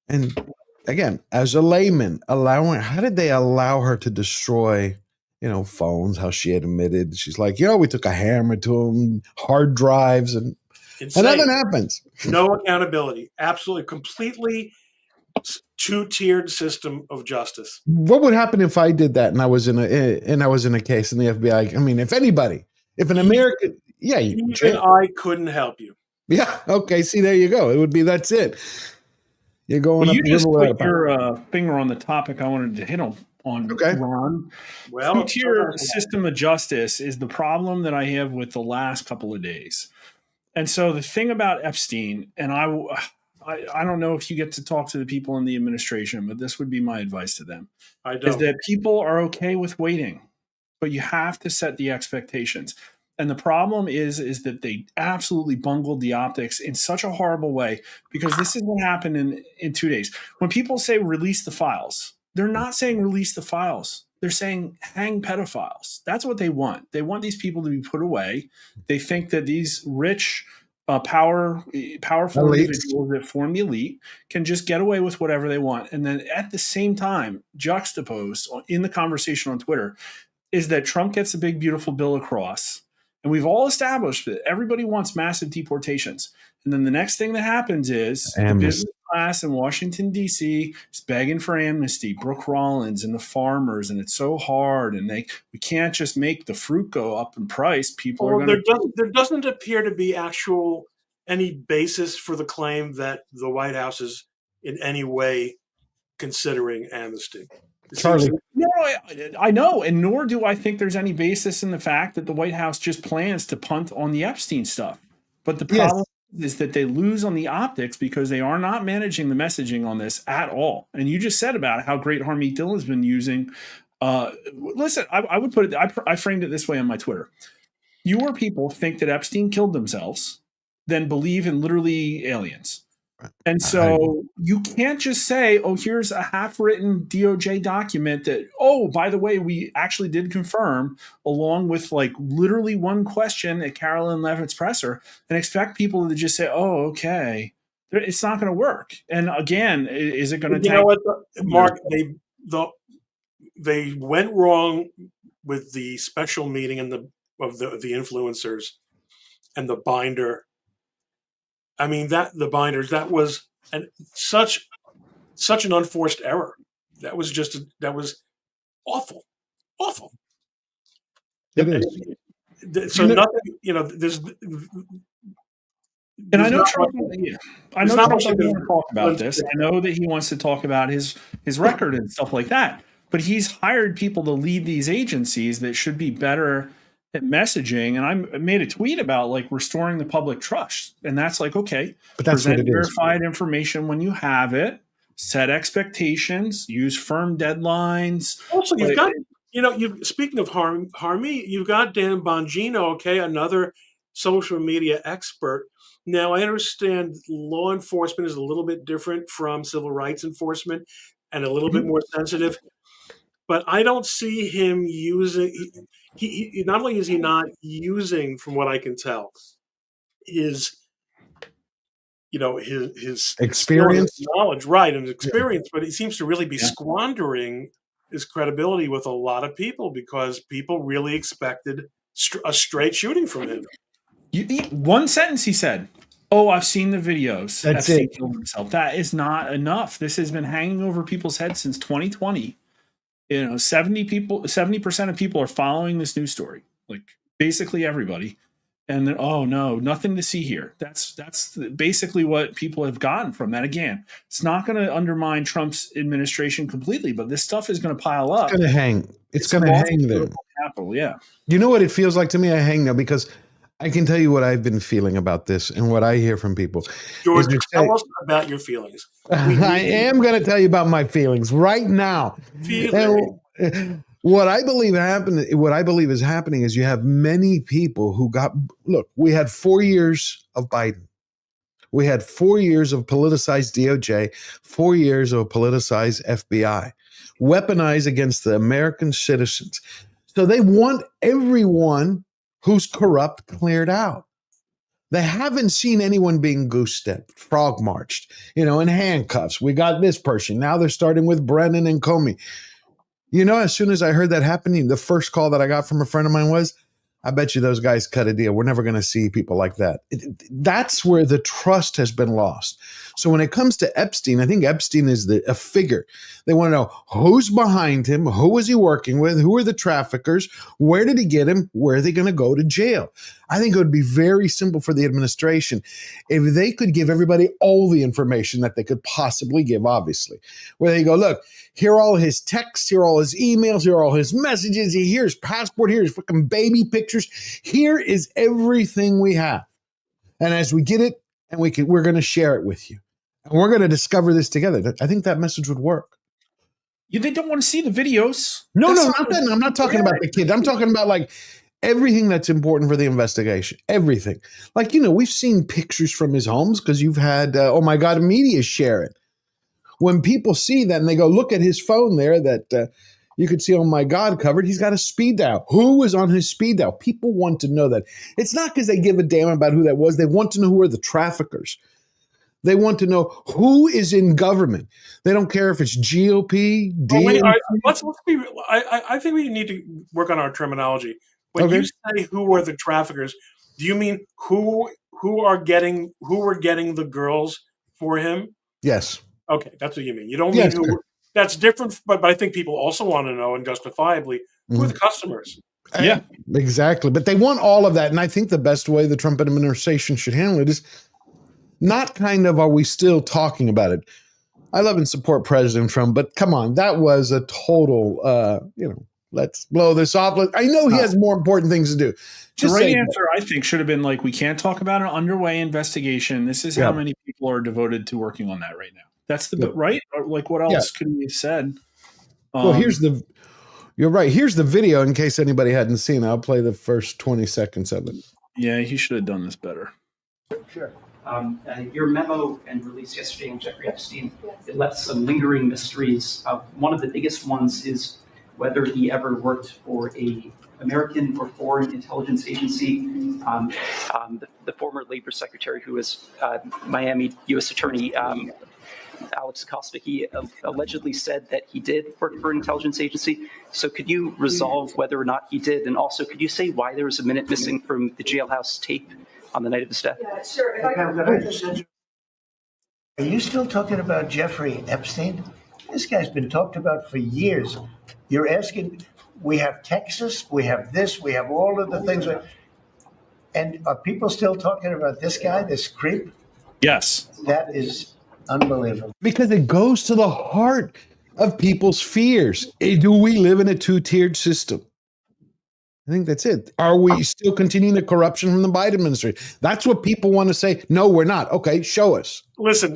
And again, as a layman, how did they allow her to destroy, phones? How she had admitted, she's like, we took a hammer to them, hard drives, and nothing happens. No accountability. Absolutely, completely two-tiered system of justice. What would happen if I did that and I was in a case in the FBI? I mean, if an American, even I couldn't help you. Yeah. Okay. See, there you go. It would be, that's it. You're going well, up. You just put your finger on the topic I wanted to hit on, Ron. Well, two-tier system of justice is the problem that I have with the last couple of days. And so the thing about Epstein, and I don't know if you get to talk to the people in the administration, but this would be my advice to them. I don't. Is that people are okay with waiting, but you have to set the expectations. And the problem is that they absolutely bungled the optics in such a horrible way, because this is what happened in 2 days. When people say release the files, they're not saying release the files. They're saying hang pedophiles. That's what they want. They want these people to be put away. They think that these rich, powerful individuals that form the elite can just get away with whatever they want. And then at the same time, juxtaposed in the conversation on Twitter is that Trump gets a big, beautiful bill across. And we've all established that everybody wants massive deportations. And then the next thing that happens is the business class in Washington, D.C. is begging for amnesty, Brooke Rollins and the farmers, and it's so hard. And we can't just make the fruit go up in price. People are going to... There doesn't appear to be any basis for the claim that the White House is in any way considering amnesty. Charlie. No, I know, and nor do I think there's any basis in the fact that the White House just plans to punt on the Epstein stuff. But the problem is that they lose on the optics because they are not managing the messaging on this at all. And you just said about how great Harmeet Dillon has been using. Listen, I would put it, I framed it this way on my Twitter. Fewer people think that Epstein killed themselves than believe in literally aliens. And so you can't just say, oh, here's a half-written DOJ document that, oh, by the way, we actually did confirm, along with like literally one question at Carolyn Levitt's presser, and expect people to just say, oh, okay. It's not going to work. And again, is it going to take... You know what, Mark, they went wrong with the special meeting of the influencers and the binder. I mean, that was such an unforced error. That was awful. It is. So nothing, there's. And I know Trump. I know Trump doesn't want to talk about this. I know that he wants to talk about his record and stuff like that. But he's hired people to lead these agencies that should be better at messaging. And I made a tweet about like restoring the public trust. And that's like, okay, but that's present what it verified information when you have it, set expectations, use firm deadlines. Also, you've got, speaking of Harmeet, you've got Dan Bongino, okay, another social media expert. Now, I understand law enforcement is a little bit different from civil rights enforcement and a little bit more sensitive. But I don't see him using. He not only is he not using, from what I can tell, his experience, knowledge, right, and experience, but he seems to really be squandering his credibility with a lot of people because people really expected a straight shooting from him. One sentence he said, "Oh, I've seen the videos. That's it. Killed himself." That is not enough. This has been hanging over people's heads since 2020. 70% of people are following this news story, like basically everybody. and then, oh no, nothing to see here. That's basically what people have gotten from that. Again, it's not going to undermine Trump's administration completely, but this stuff is going to pile up. It's going to hang. It's going to hang there. Capital, yeah. You know what it feels like to me? I hang now because I can tell you what I've been feeling about this and what I hear from people. George, tell us about your feelings. I am going to tell you about my feelings right now. What I believe is happening is you have many people who we had 4 years of Biden. We had 4 years of politicized DOJ, 4 years of politicized FBI, weaponized against the American citizens. So they want everyone who's corrupt cleared out. They haven't seen anyone being goose-stepped, frog-marched, in handcuffs. We got this person. Now they're starting with Brennan and Comey. As soon as I heard that happening, the first call that I got from a friend of mine was, I bet you those guys cut a deal. We're never going to see people like that. That's where the trust has been lost. So when it comes to Epstein, I think Epstein is a figure. They want to know who's behind him, who is he working with, who are the traffickers, where did he get him, where are they going to go to jail? I think it would be very simple for the administration if they could give everybody all the information that they could possibly give, obviously, where they go, look, here are all his texts, here are all his emails, here are all his messages, here's passport, here's fucking baby pictures. Here is everything we have. And as we get it, and we're going to share it with you. And we're going to discover this together. I think that message would work. They don't want to see the videos. No, not that. I'm not talking about the kids. I'm talking about like everything that's important for the investigation. Everything. Like, we've seen pictures from his homes because you've had, oh my God, media share it. When people see that and they go, look at his phone there that you could see, oh my God, covered, he's got a speed dial. Who was on his speed dial? People want to know that. It's not because they give a damn about who that was. They want to know who are the traffickers. They want to know who is in government. They don't care if it's GOP, DNC. Let's be real. I think we need to work on our terminology. When you say who are the traffickers, do you mean who were getting the girls for him? Yes. Okay, that's what you mean. You don't mean who. That's different, but I think people also want to know, and justifiably, who are the customers? Yeah, exactly. But they want all of that. And I think the best way the Trump administration should handle it is not kind of, are we still talking about it? I love and support President Trump, but come on, that was a total, let's blow this off. I know he has more important things to do. The right answer, I think, should have been like, we can't talk about an underway investigation. This is how many people are devoted to working on that right now. That's the right? Or like, what else could we have said? Well, you're right. Here's the video in case anybody hadn't seen it. I'll play the first 20 seconds of it. Yeah, he should have done this better. Sure. Your memo and release yesterday on Jeffrey Epstein, it left some lingering mysteries. One of the biggest ones is whether he ever worked for a American or foreign intelligence agency. The former labor secretary, who was Miami U.S. Attorney Alex Acosta, he allegedly said that he did work for an intelligence agency. So could you resolve whether or not he did? And also, could you say why there was a minute missing from the jailhouse tape on the night of his death? Yeah, sure. Are you still talking about Jeffrey Epstein? This guy's been talked about for years. You're asking, we have Texas, we have this, we have all of the things. And are people still talking about this guy, this creep? Yes. That is unbelievable. Because it goes to the heart of people's fears. Do we live in a two-tiered system? I think that's it. Are we still continuing the corruption from the Biden administration? That's what people want to say. No, we're not. Okay, show us. Listen,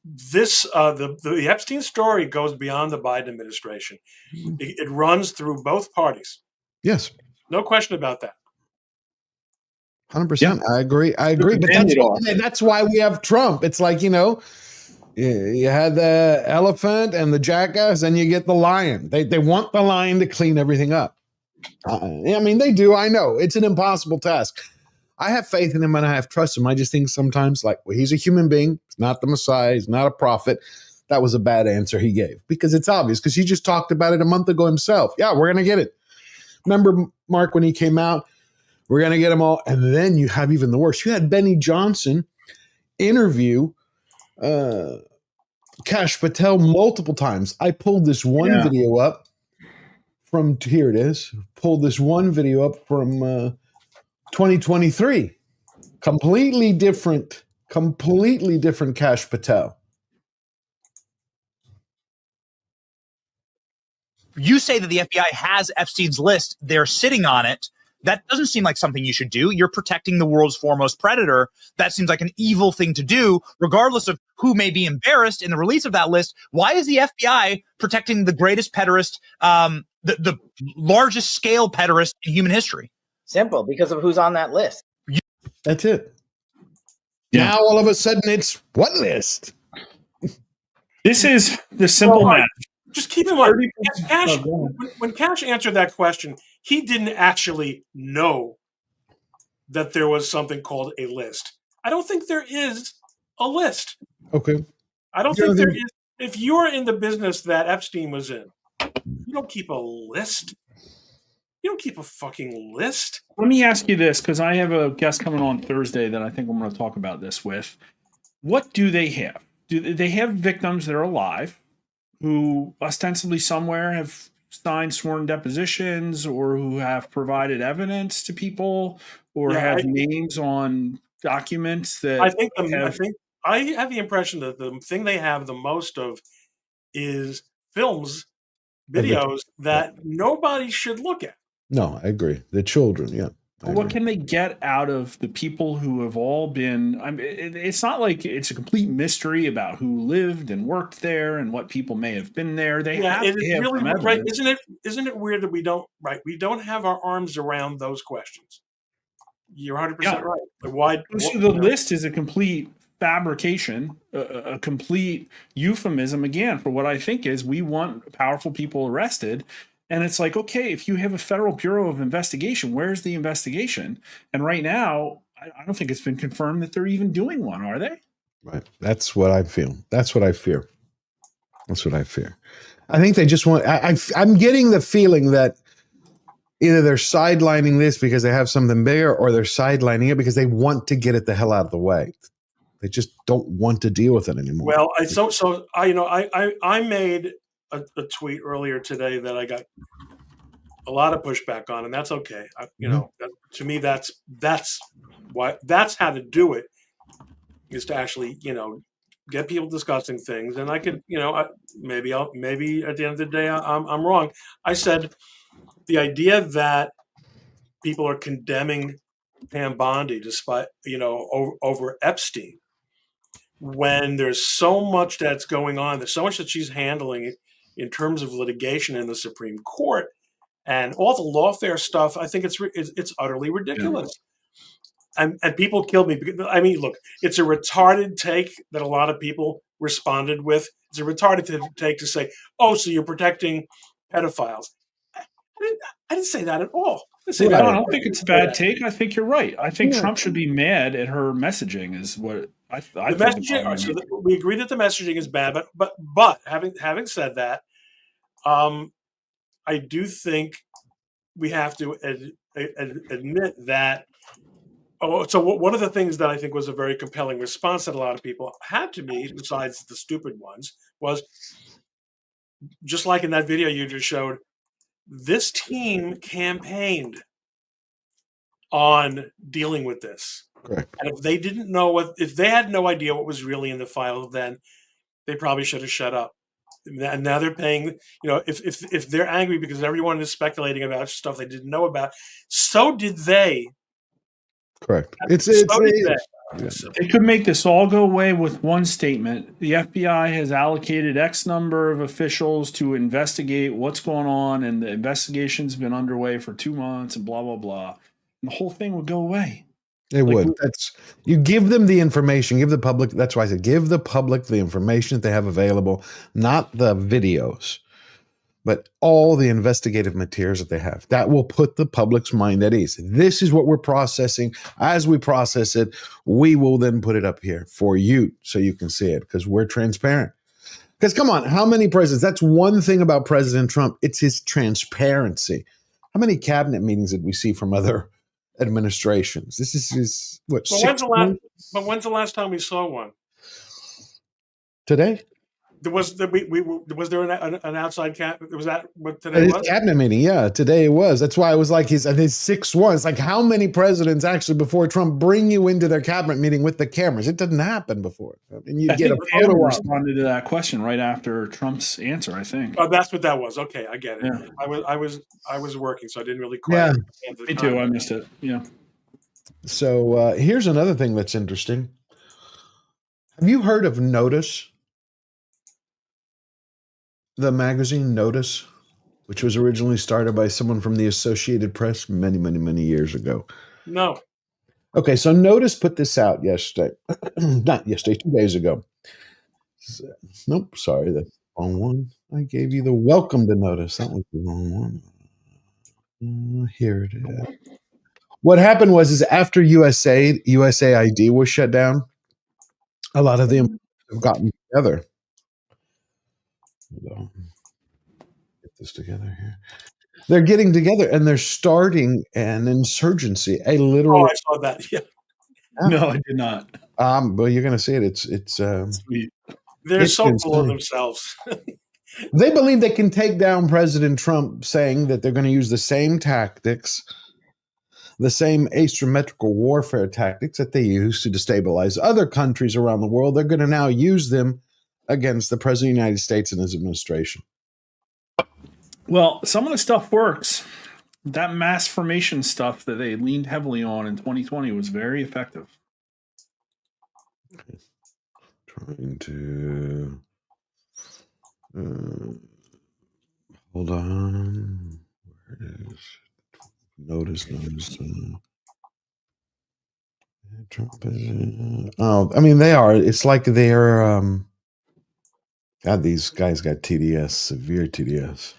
the Epstein story goes beyond the Biden administration. It runs through both parties. Yes. No question about that. 100%. Yeah. I agree. But that's why we have Trump. It's like, you had the elephant and the jackass, and you get the lion. They want the lion to clean everything up. They do. I know. It's an impossible task. I have faith in him and I have trust in him. I just think sometimes, he's a human being. He's not the Messiah. He's not a prophet. That was a bad answer he gave because it's obvious because he just talked about it a month ago himself. Yeah, we're going to get it. Remember, Mark, when he came out, we're going to get them all. And then you have even the worst. You had Benny Johnson interview Kash Patel multiple times. I pulled this one video up from, here it is, pulled this one video up from 2023. Completely different Cash Patel. You say that the FBI has Epstein's list. They're sitting on it. That doesn't seem like something you should do. You're protecting the world's foremost predator. That seems like an evil thing to do, regardless of who may be embarrassed in the release of that list. Why is the FBI protecting the greatest pederast, the largest scale pederast in human history? Simple, because of who's on that list. That's it. Yeah. Now all of a sudden it's what list? This is the simple math. Just keep in mind, Cash, when Cash answered that question, he didn't actually know that there was something called a list. I don't think there is a list. Okay. I don't think there is. If you're in the business that Epstein was in, you don't keep a list. You don't keep a fucking list. Let me ask you this, because I have a guest coming on Thursday that I think I'm going to talk about this with. What do they have? Do they have victims that are alive who ostensibly somewhere have signed sworn depositions or who have provided evidence to people or have names on documents that I have the impression that the thing they have the most of is films, videos that nobody should look at. No, I agree. The children, yeah. What can they get out of the people who have all been? I mean, it's not like it's a complete mystery about who lived and worked there and what people may have been there. They have it to is have really some right. evidence. Isn't it weird that we don't have our arms around those questions? You're 100% right. Like why? So the list is a complete fabrication, a complete euphemism again for what I think is we want powerful people arrested. And it's like, okay, if you have a federal bureau of investigation, where's the investigation? And right now, I don't think it's been confirmed that they're even doing one, are they? Right. That's what I feel. That's what I fear. That's what I fear. I think they just want, I'm getting the feeling that either they're sidelining this because they have something bigger or they're sidelining it because they want to get it the hell out of the way. They just don't want to deal with it anymore. Well, I made a tweet earlier today that I got a lot of pushback on, and that's okay. To me, that's how to do it, is to actually get people discussing things. And I could maybe at the end of the day I'm wrong. I said the idea that people are condemning Pam Bondi despite over Epstein, when there's so much that's going on, there's so much that she's handling in terms of litigation in the Supreme Court and all the lawfare stuff, I think it's utterly ridiculous. Yeah. And people killed me because, I mean, look, it's a retarded take that a lot of people responded with. It's a retarded take to say, "Oh, so you're protecting pedophiles." I didn't say that at all. I don't think it's a bad take. I think you're right. I think Trump should be mad at her messaging. Is what I the messaging. So we agree that the messaging is bad, but having said that, I do think we have to admit that. So one of the things that I think was a very compelling response that a lot of people had to me, besides the stupid ones, was just like in that video you just showed. This team campaigned on dealing with this. Correct. And if they didn't know if they had no idea what was really in the file, then they probably should have shut up. And now they're paying, if they're angry because everyone is speculating about stuff they didn't know about, so did they. Correct. They could make this all go away with one statement. The FBI has allocated X number of officials to investigate what's going on, and the investigation's been underway for 2 months, and blah, blah, blah. And the whole thing would go away. It would. You give them the information, give the public. That's why I said give the public the information that they have available, not the videos, but all the investigative materials that they have. That will put the public's mind at ease. This is what we're processing. As we process it, we will then put it up here for you so you can see it because we're transparent. Because come on, how many presidents? That's one thing about President Trump. It's his transparency. How many cabinet meetings did we see from other administrations? This is his, when's the last time we saw one? Today? Was there an outside cap? Was that what today His was? cabinet meeting, yeah, today it was. That's why I was like, his 6-1. It's like, how many presidents actually before Trump bring you into their cabinet meeting with the cameras? It didn't happen before. I mean, you I get a think Brennan photo op. responded to that question right after Trump's answer. I think. Oh, that's what that was. Okay, I get it. Yeah. I was working, so I didn't really quite. Yeah, me too. I missed it. Yeah. So here's another thing that's interesting. Have you heard of Notice? The magazine Notice, which was originally started by someone from the Associated Press many, many, many years ago. No. Okay, so Notice put this out yesterday. Not yesterday, 2 days ago. Nope, sorry, that's the wrong one. I gave you the welcome to Notice. That was the wrong one. Here it is. What happened was after USAID was shut down, a lot of them have gotten together. Hold on. Get this together here. They're getting together and they're starting an insurgency. A literal. Oh, I saw that. Yeah. No, I did not. Well, you're going to see it. It's sweet. They're it's so full of insane. themselves. They believe they can take down President Trump, saying that they're going to use the same tactics, the same asymmetrical warfare tactics that they use to destabilize other countries around the world. They're going to now use them against the President of the United States and his administration. Well, some of the stuff works. That mass formation stuff that they leaned heavily on in 2020 was very effective. Trying to hold on. Where it is? Notice. Trump is. Oh, I mean, they are. It's like they're. God, these guys got TDS, severe TDS.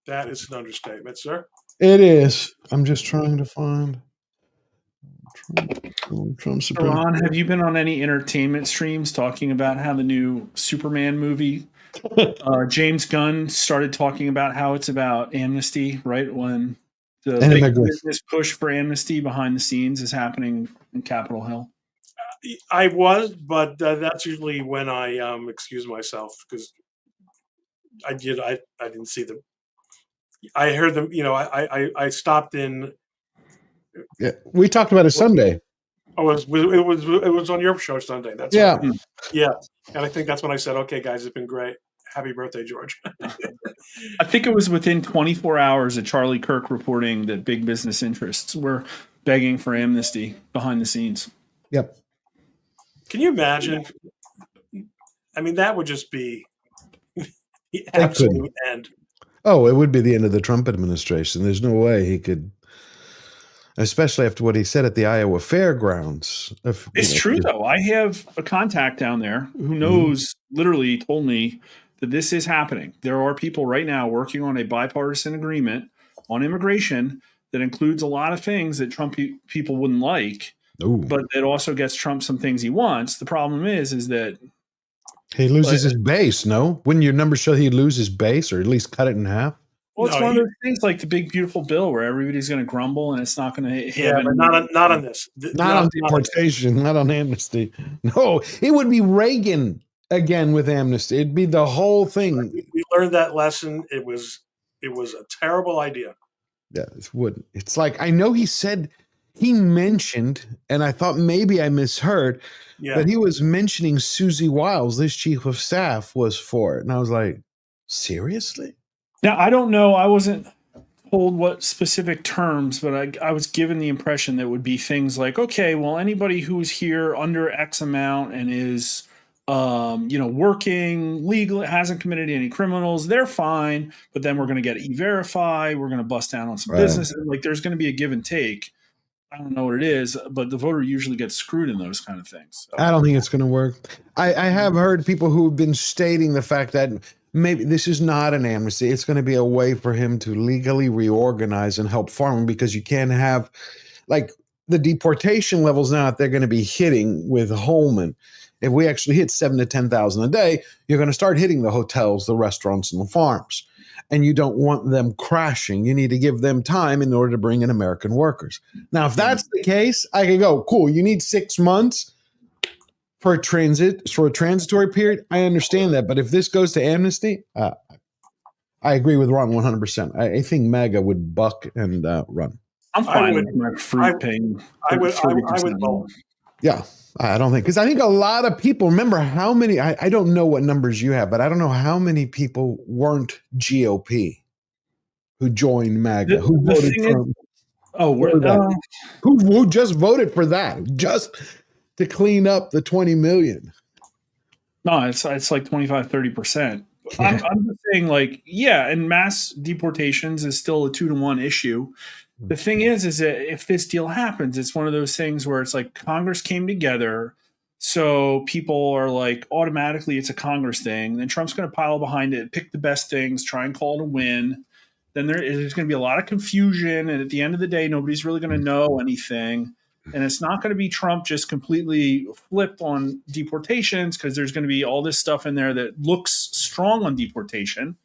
That is an understatement, sir. It is. I'm just trying to find Trump Supreme. Ron, have you been on any entertainment streams talking about how the new Superman movie, James Gunn started talking about how it's about amnesty, right? When the big business push for amnesty behind the scenes is happening in Capitol Hill. I was, but that's usually when I excuse myself because I didn't see them. I heard them. I stopped in. Yeah, we talked about it Sunday. Oh, it was on your show Sunday. That's yeah, right. Yeah, and I think that's when I said, "Okay, guys, it's been great. Happy birthday, George." I think it was within 24 hours of Charlie Kirk reporting that big business interests were begging for amnesty behind the scenes. Yep. Can you imagine? I mean, that would just be the absolute end. Oh, it would be the end of the Trump administration. There's no way he could, especially after what he said at the Iowa fairgrounds. It's true, though. I have a contact down there who knows, literally told me that this is happening. There are people right now working on a bipartisan agreement on immigration that includes a lot of things that Trump people wouldn't like, but it also gets Trump some things he wants. The problem is that he loses his base, no? Wouldn't your numbers show he'd lose his base or at least cut it in half? Well, it's one of those things like the big, beautiful bill where everybody's going to grumble and it's not going to Yeah, but not on this. Not on deportation, not on amnesty. No, it would be Reagan again with amnesty. It'd be the whole thing. We learned that lesson. It was a terrible idea. Yeah, it wouldn't. It's like, I know he mentioned, and I thought maybe I misheard, but he was mentioning Susie Wiles, this chief of staff, was for it. And I was like, seriously? Now, I don't know. I wasn't told what specific terms, but I was given the impression that would be things like, okay, well, anybody who's here under X amount and is, working legally, hasn't committed any criminals, they're fine. But then we're going to get E-Verify. We're going to bust down on some business. Like there's going to be a give and take. I don't know what it is, but the voter usually gets screwed in those kind of things. So. I don't think it's going to work. I have heard people who have been stating the fact that maybe this is not an amnesty. It's going to be a way for him to legally reorganize and help farming, because you can't have, like, the deportation levels now that they're going to be hitting with Coleman. If we actually hit 7,000 to 10,000 a day, you're going to start hitting the hotels, the restaurants, and the farms. And you don't want them crashing. You need to give them time in order to bring in American workers. Now, if that's the case, I could go, cool, you need 6 months. for a transitory period, I understand that. But if this goes to amnesty, I agree with Ron 100%. I think MAGA would buck and run. I'm fine with my fruit paying. I would vote. Yeah, I don't think, because I think a lot of people remember how many. I don't know what numbers you have, but I don't know how many people weren't GOP who joined MAGA, who voted Trump. Who just voted for that, just to clean up the 20 million. No, it's like 25-30%. I'm just saying, like, yeah, and mass deportations is still a 2-to-1 issue. The thing is that if this deal happens, it's one of those things where it's like Congress came together, so people are like automatically it's a Congress thing. Then Trump's going to pile behind it, pick the best things, try and call it a win. Then there's going to be a lot of confusion, and at the end of the day, nobody's really going to know anything. And it's not going to be Trump just completely flipped on deportations, because there's going to be all this stuff in there that looks strong on deportation.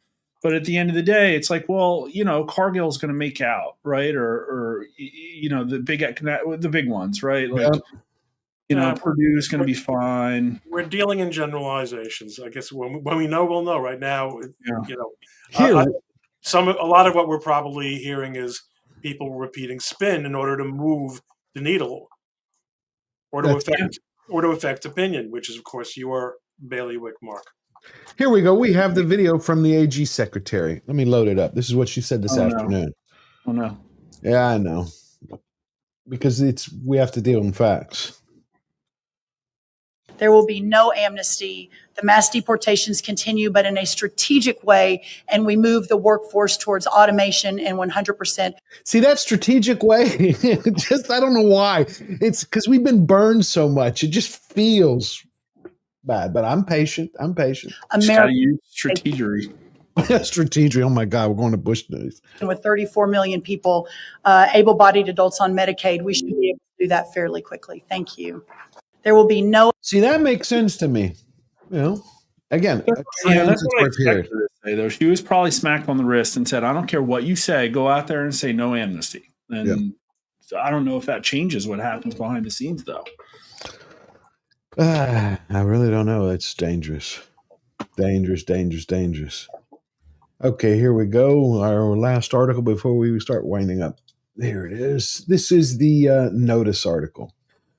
But at the end of the day, it's like, well, Cargill's going to make out, right? Or the big ones, right? Like, Purdue's going to be fine. We're dealing in generalizations. I guess when we know, we'll know. Right now, a lot of what we're probably hearing is people repeating spin in order to move the needle, or to affect opinion, which is, of course, your bailiwick, Mark. Here we go. We have the video from the AG secretary. Let me load it up. This is what she said this afternoon. Oh, no. Yeah, I know. Because we have to deal in facts. There will be no amnesty. The mass deportations continue, but in a strategic way, and we move the workforce towards automation and 100%. See, that strategic way, just I don't know why. It's because we've been burned so much. It just feels bad, but I'm patient. America use strategery. Strategery. Oh my God, we're going to Bush news. With 34 million people, able-bodied adults on Medicaid, we should be able to do that fairly quickly. Thank you. There will be no. See, that makes sense to me. Again, that's what I expected her to say, though. She was probably smacked on the wrist and said, "I don't care what you say. Go out there and say no amnesty." And so I don't know if that changes what happens behind the scenes, though. I really don't know. It's dangerous. Dangerous. Okay, here we go. Our last article before we start winding up. There it is. This is the Notice article.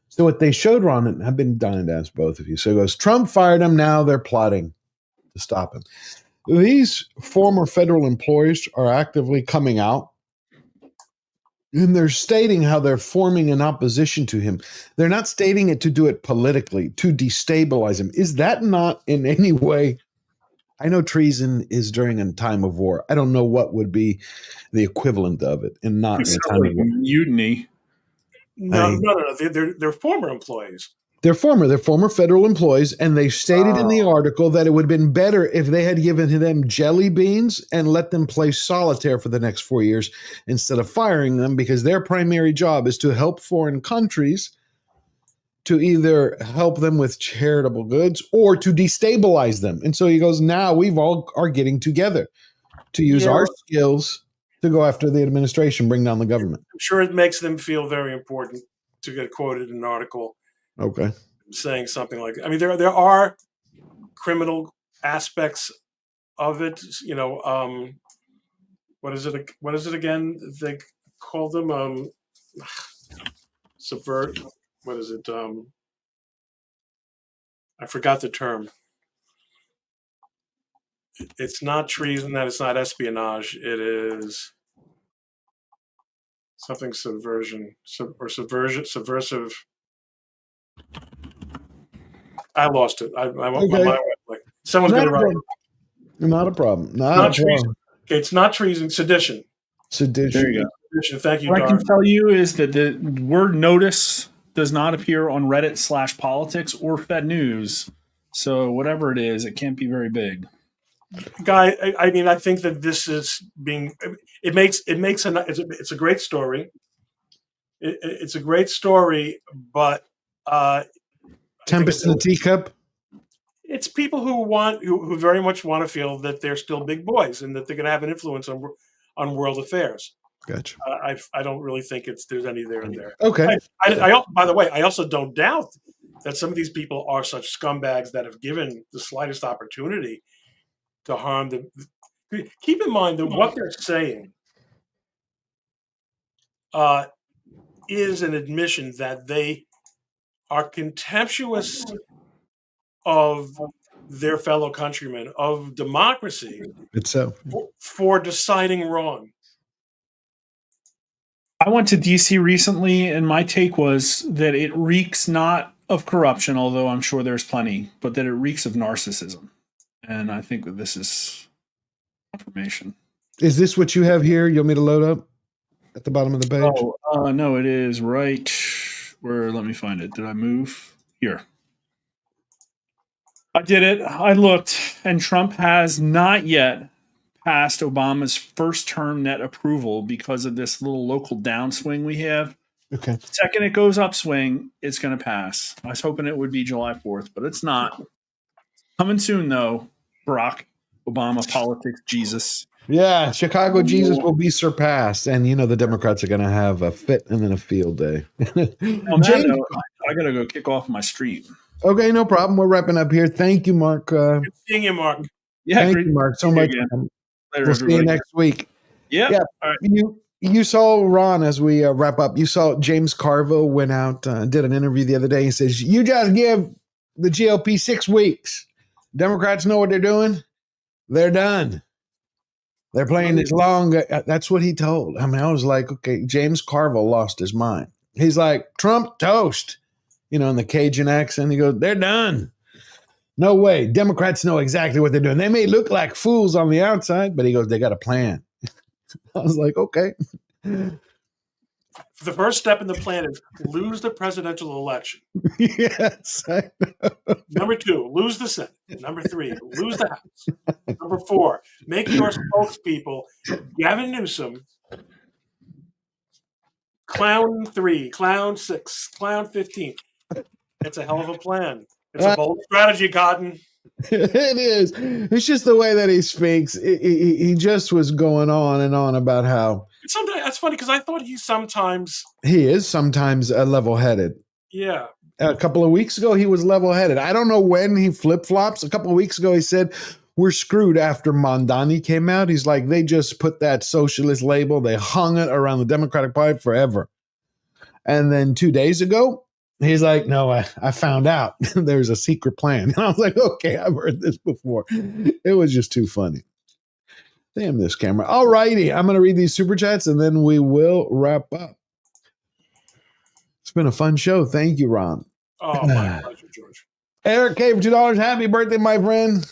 So what they showed, Ron, and I've been dying to ask both of you. So it goes, Trump fired him. Now they're plotting to stop him. These former federal employees are actively coming out, and they're stating how they're forming an opposition to him. They're not stating it to do it politically, to destabilize him. Is that not in any way? I know treason is during a time of war. I don't know what would be the equivalent of it, and not in a time of war. Mutiny. No. They're former employees. They're former federal employees, and they stated in the article that it would have been better if they had given them jelly beans and let them play solitaire for the next 4 years instead of firing them, because their primary job is to help foreign countries to either help them with charitable goods or to destabilize them. And so he goes, now we've all are getting together to use our skills to go after the administration, bring down the government. I'm sure it makes them feel very important to get quoted in an article. Okay. Saying something like, I mean, there are criminal aspects of it. What is it again? They call them subvert. What is it? I forgot the term. It's not treason. It's not espionage. It is something subversion or subversive. I lost it. Someone's going to write it. Not a problem. Not treason. Okay, it's not treason. Sedition. There you go. Sedition. Thank you, What Dar. I can tell you is that the word notice does not appear on Reddit/politics or Fed News. So whatever it is, it can't be very big. Guy, I mean, I think that this is being. It's a great story. It's a great story, but tempest in a teacup. It's people who very much want to feel that they're still big boys and that they're going to have an influence on world affairs. Gotcha. I don't really think there's any there and there. Okay. By the way, I also don't doubt that some of these people are such scumbags that have given the slightest opportunity to harm the. Keep in mind that what they're saying is an admission that they are contemptuous of their fellow countrymen, of democracy, itself for deciding wrong. I went to DC recently, and my take was that it reeks not of corruption, although I'm sure there's plenty, but that it reeks of narcissism. And I think that this is confirmation. Is this what you have here? You want me to load up at the bottom of the page? Oh, no, it is right where. Let me find it. Did I move? Here. I did it. I looked, and Trump has not yet passed Obama's first term net approval because of this little local downswing we have. Okay. The second it goes upswing, it's going to pass. I was hoping it would be July 4th, but it's not. Coming soon, though. Barack Obama politics, Jesus. Yeah, Chicago Jesus will be surpassed. And, you know, the Democrats are going to have a fit and then a field day. On that note, I got to go kick off my street. Okay, no problem. We're wrapping up here. Thank you, Mark. Good seeing you, Mark. Yeah, thank you, Mark, so much. Later, we'll see you next week. Yeah. All right. You saw, Ron, as we wrap up, you saw James Carville went out, did an interview the other day. He says, you just give the GOP 6 weeks. Democrats know what they're doing. They're done. They're playing this long. That's what he told. I mean, I was like, okay, James Carville lost his mind. He's like, Trump toast, you know, in the Cajun accent. He goes, they're done. No way. Democrats know exactly what they're doing. They may look like fools on the outside, but he goes, they got a plan. I was like, okay. The first step in the plan is lose the presidential election. Yes. I know. Number 2, lose the Senate. Number 3, lose the House. Number 4, make your spokespeople Gavin Newsom, Clown 3, Clown 6, Clown 15. It's a hell of a plan. It's a bold strategy, Cotton. It is. It's just the way that he speaks. He just was going on and on about how Sometimes that's funny because I thought he is sometimes level-headed. Yeah. A couple of weeks ago, he was level-headed. I don't know when he flip-flops. A couple of weeks ago, he said, we're screwed after Mondani came out. He's like, they just put that socialist label. They hung it around the Democratic Party forever. And then 2 days ago, he's like, no, I found out there's a secret plan. And I was like, okay, I've heard this before. It was just too funny. Damn this camera. All righty. I'm going to read these super chats and then we will wrap up. It's been a fun show. Thank you, Ron. Oh, my pleasure, George. Eric K for $2. Happy birthday, my friend.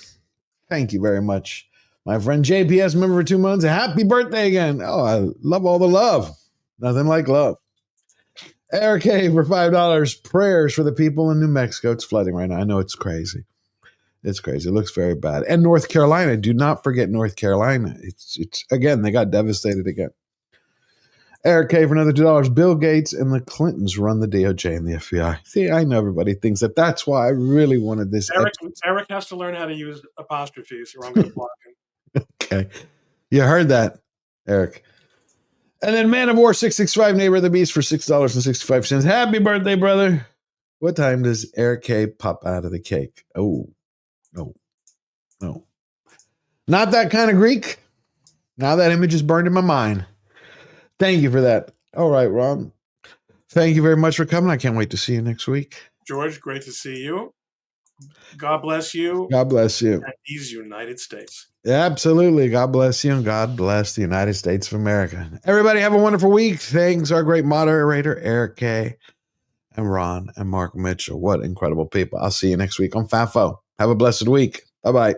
Thank you very much. My friend JPS, member for 2 months. Happy birthday again. Oh, I love all the love. Nothing like love. Eric K for $5. Prayers for the people in New Mexico. It's flooding right now. I know it's crazy. It's crazy. It looks very bad. And North Carolina. Do not forget North Carolina. It's again, they got devastated again. Eric K for another $2. Bill Gates and the Clintons run the DOJ and the FBI. See, I know everybody thinks that. That's why I really wanted this. Eric has to learn how to use apostrophes or I'm going to block him. Okay. You heard that, Eric. And then Man of War 665, Neighbor of the Beast for $6.65. Happy birthday, brother. What time does Eric K pop out of the cake? Oh, no. Not that kind of Greek. Now that image is burned in my mind. Thank you for that. All right, Ron. Thank you very much for coming. I can't wait to see you next week. George, great to see you. God bless you. God bless you. And these United States. Absolutely. God bless you and God bless the United States of America. Everybody have a wonderful week. Thanks, our great moderator, Eric K. and Ron and Mark Mitchell. What incredible people. I'll see you next week on FAFO. Have a blessed week. Bye-bye.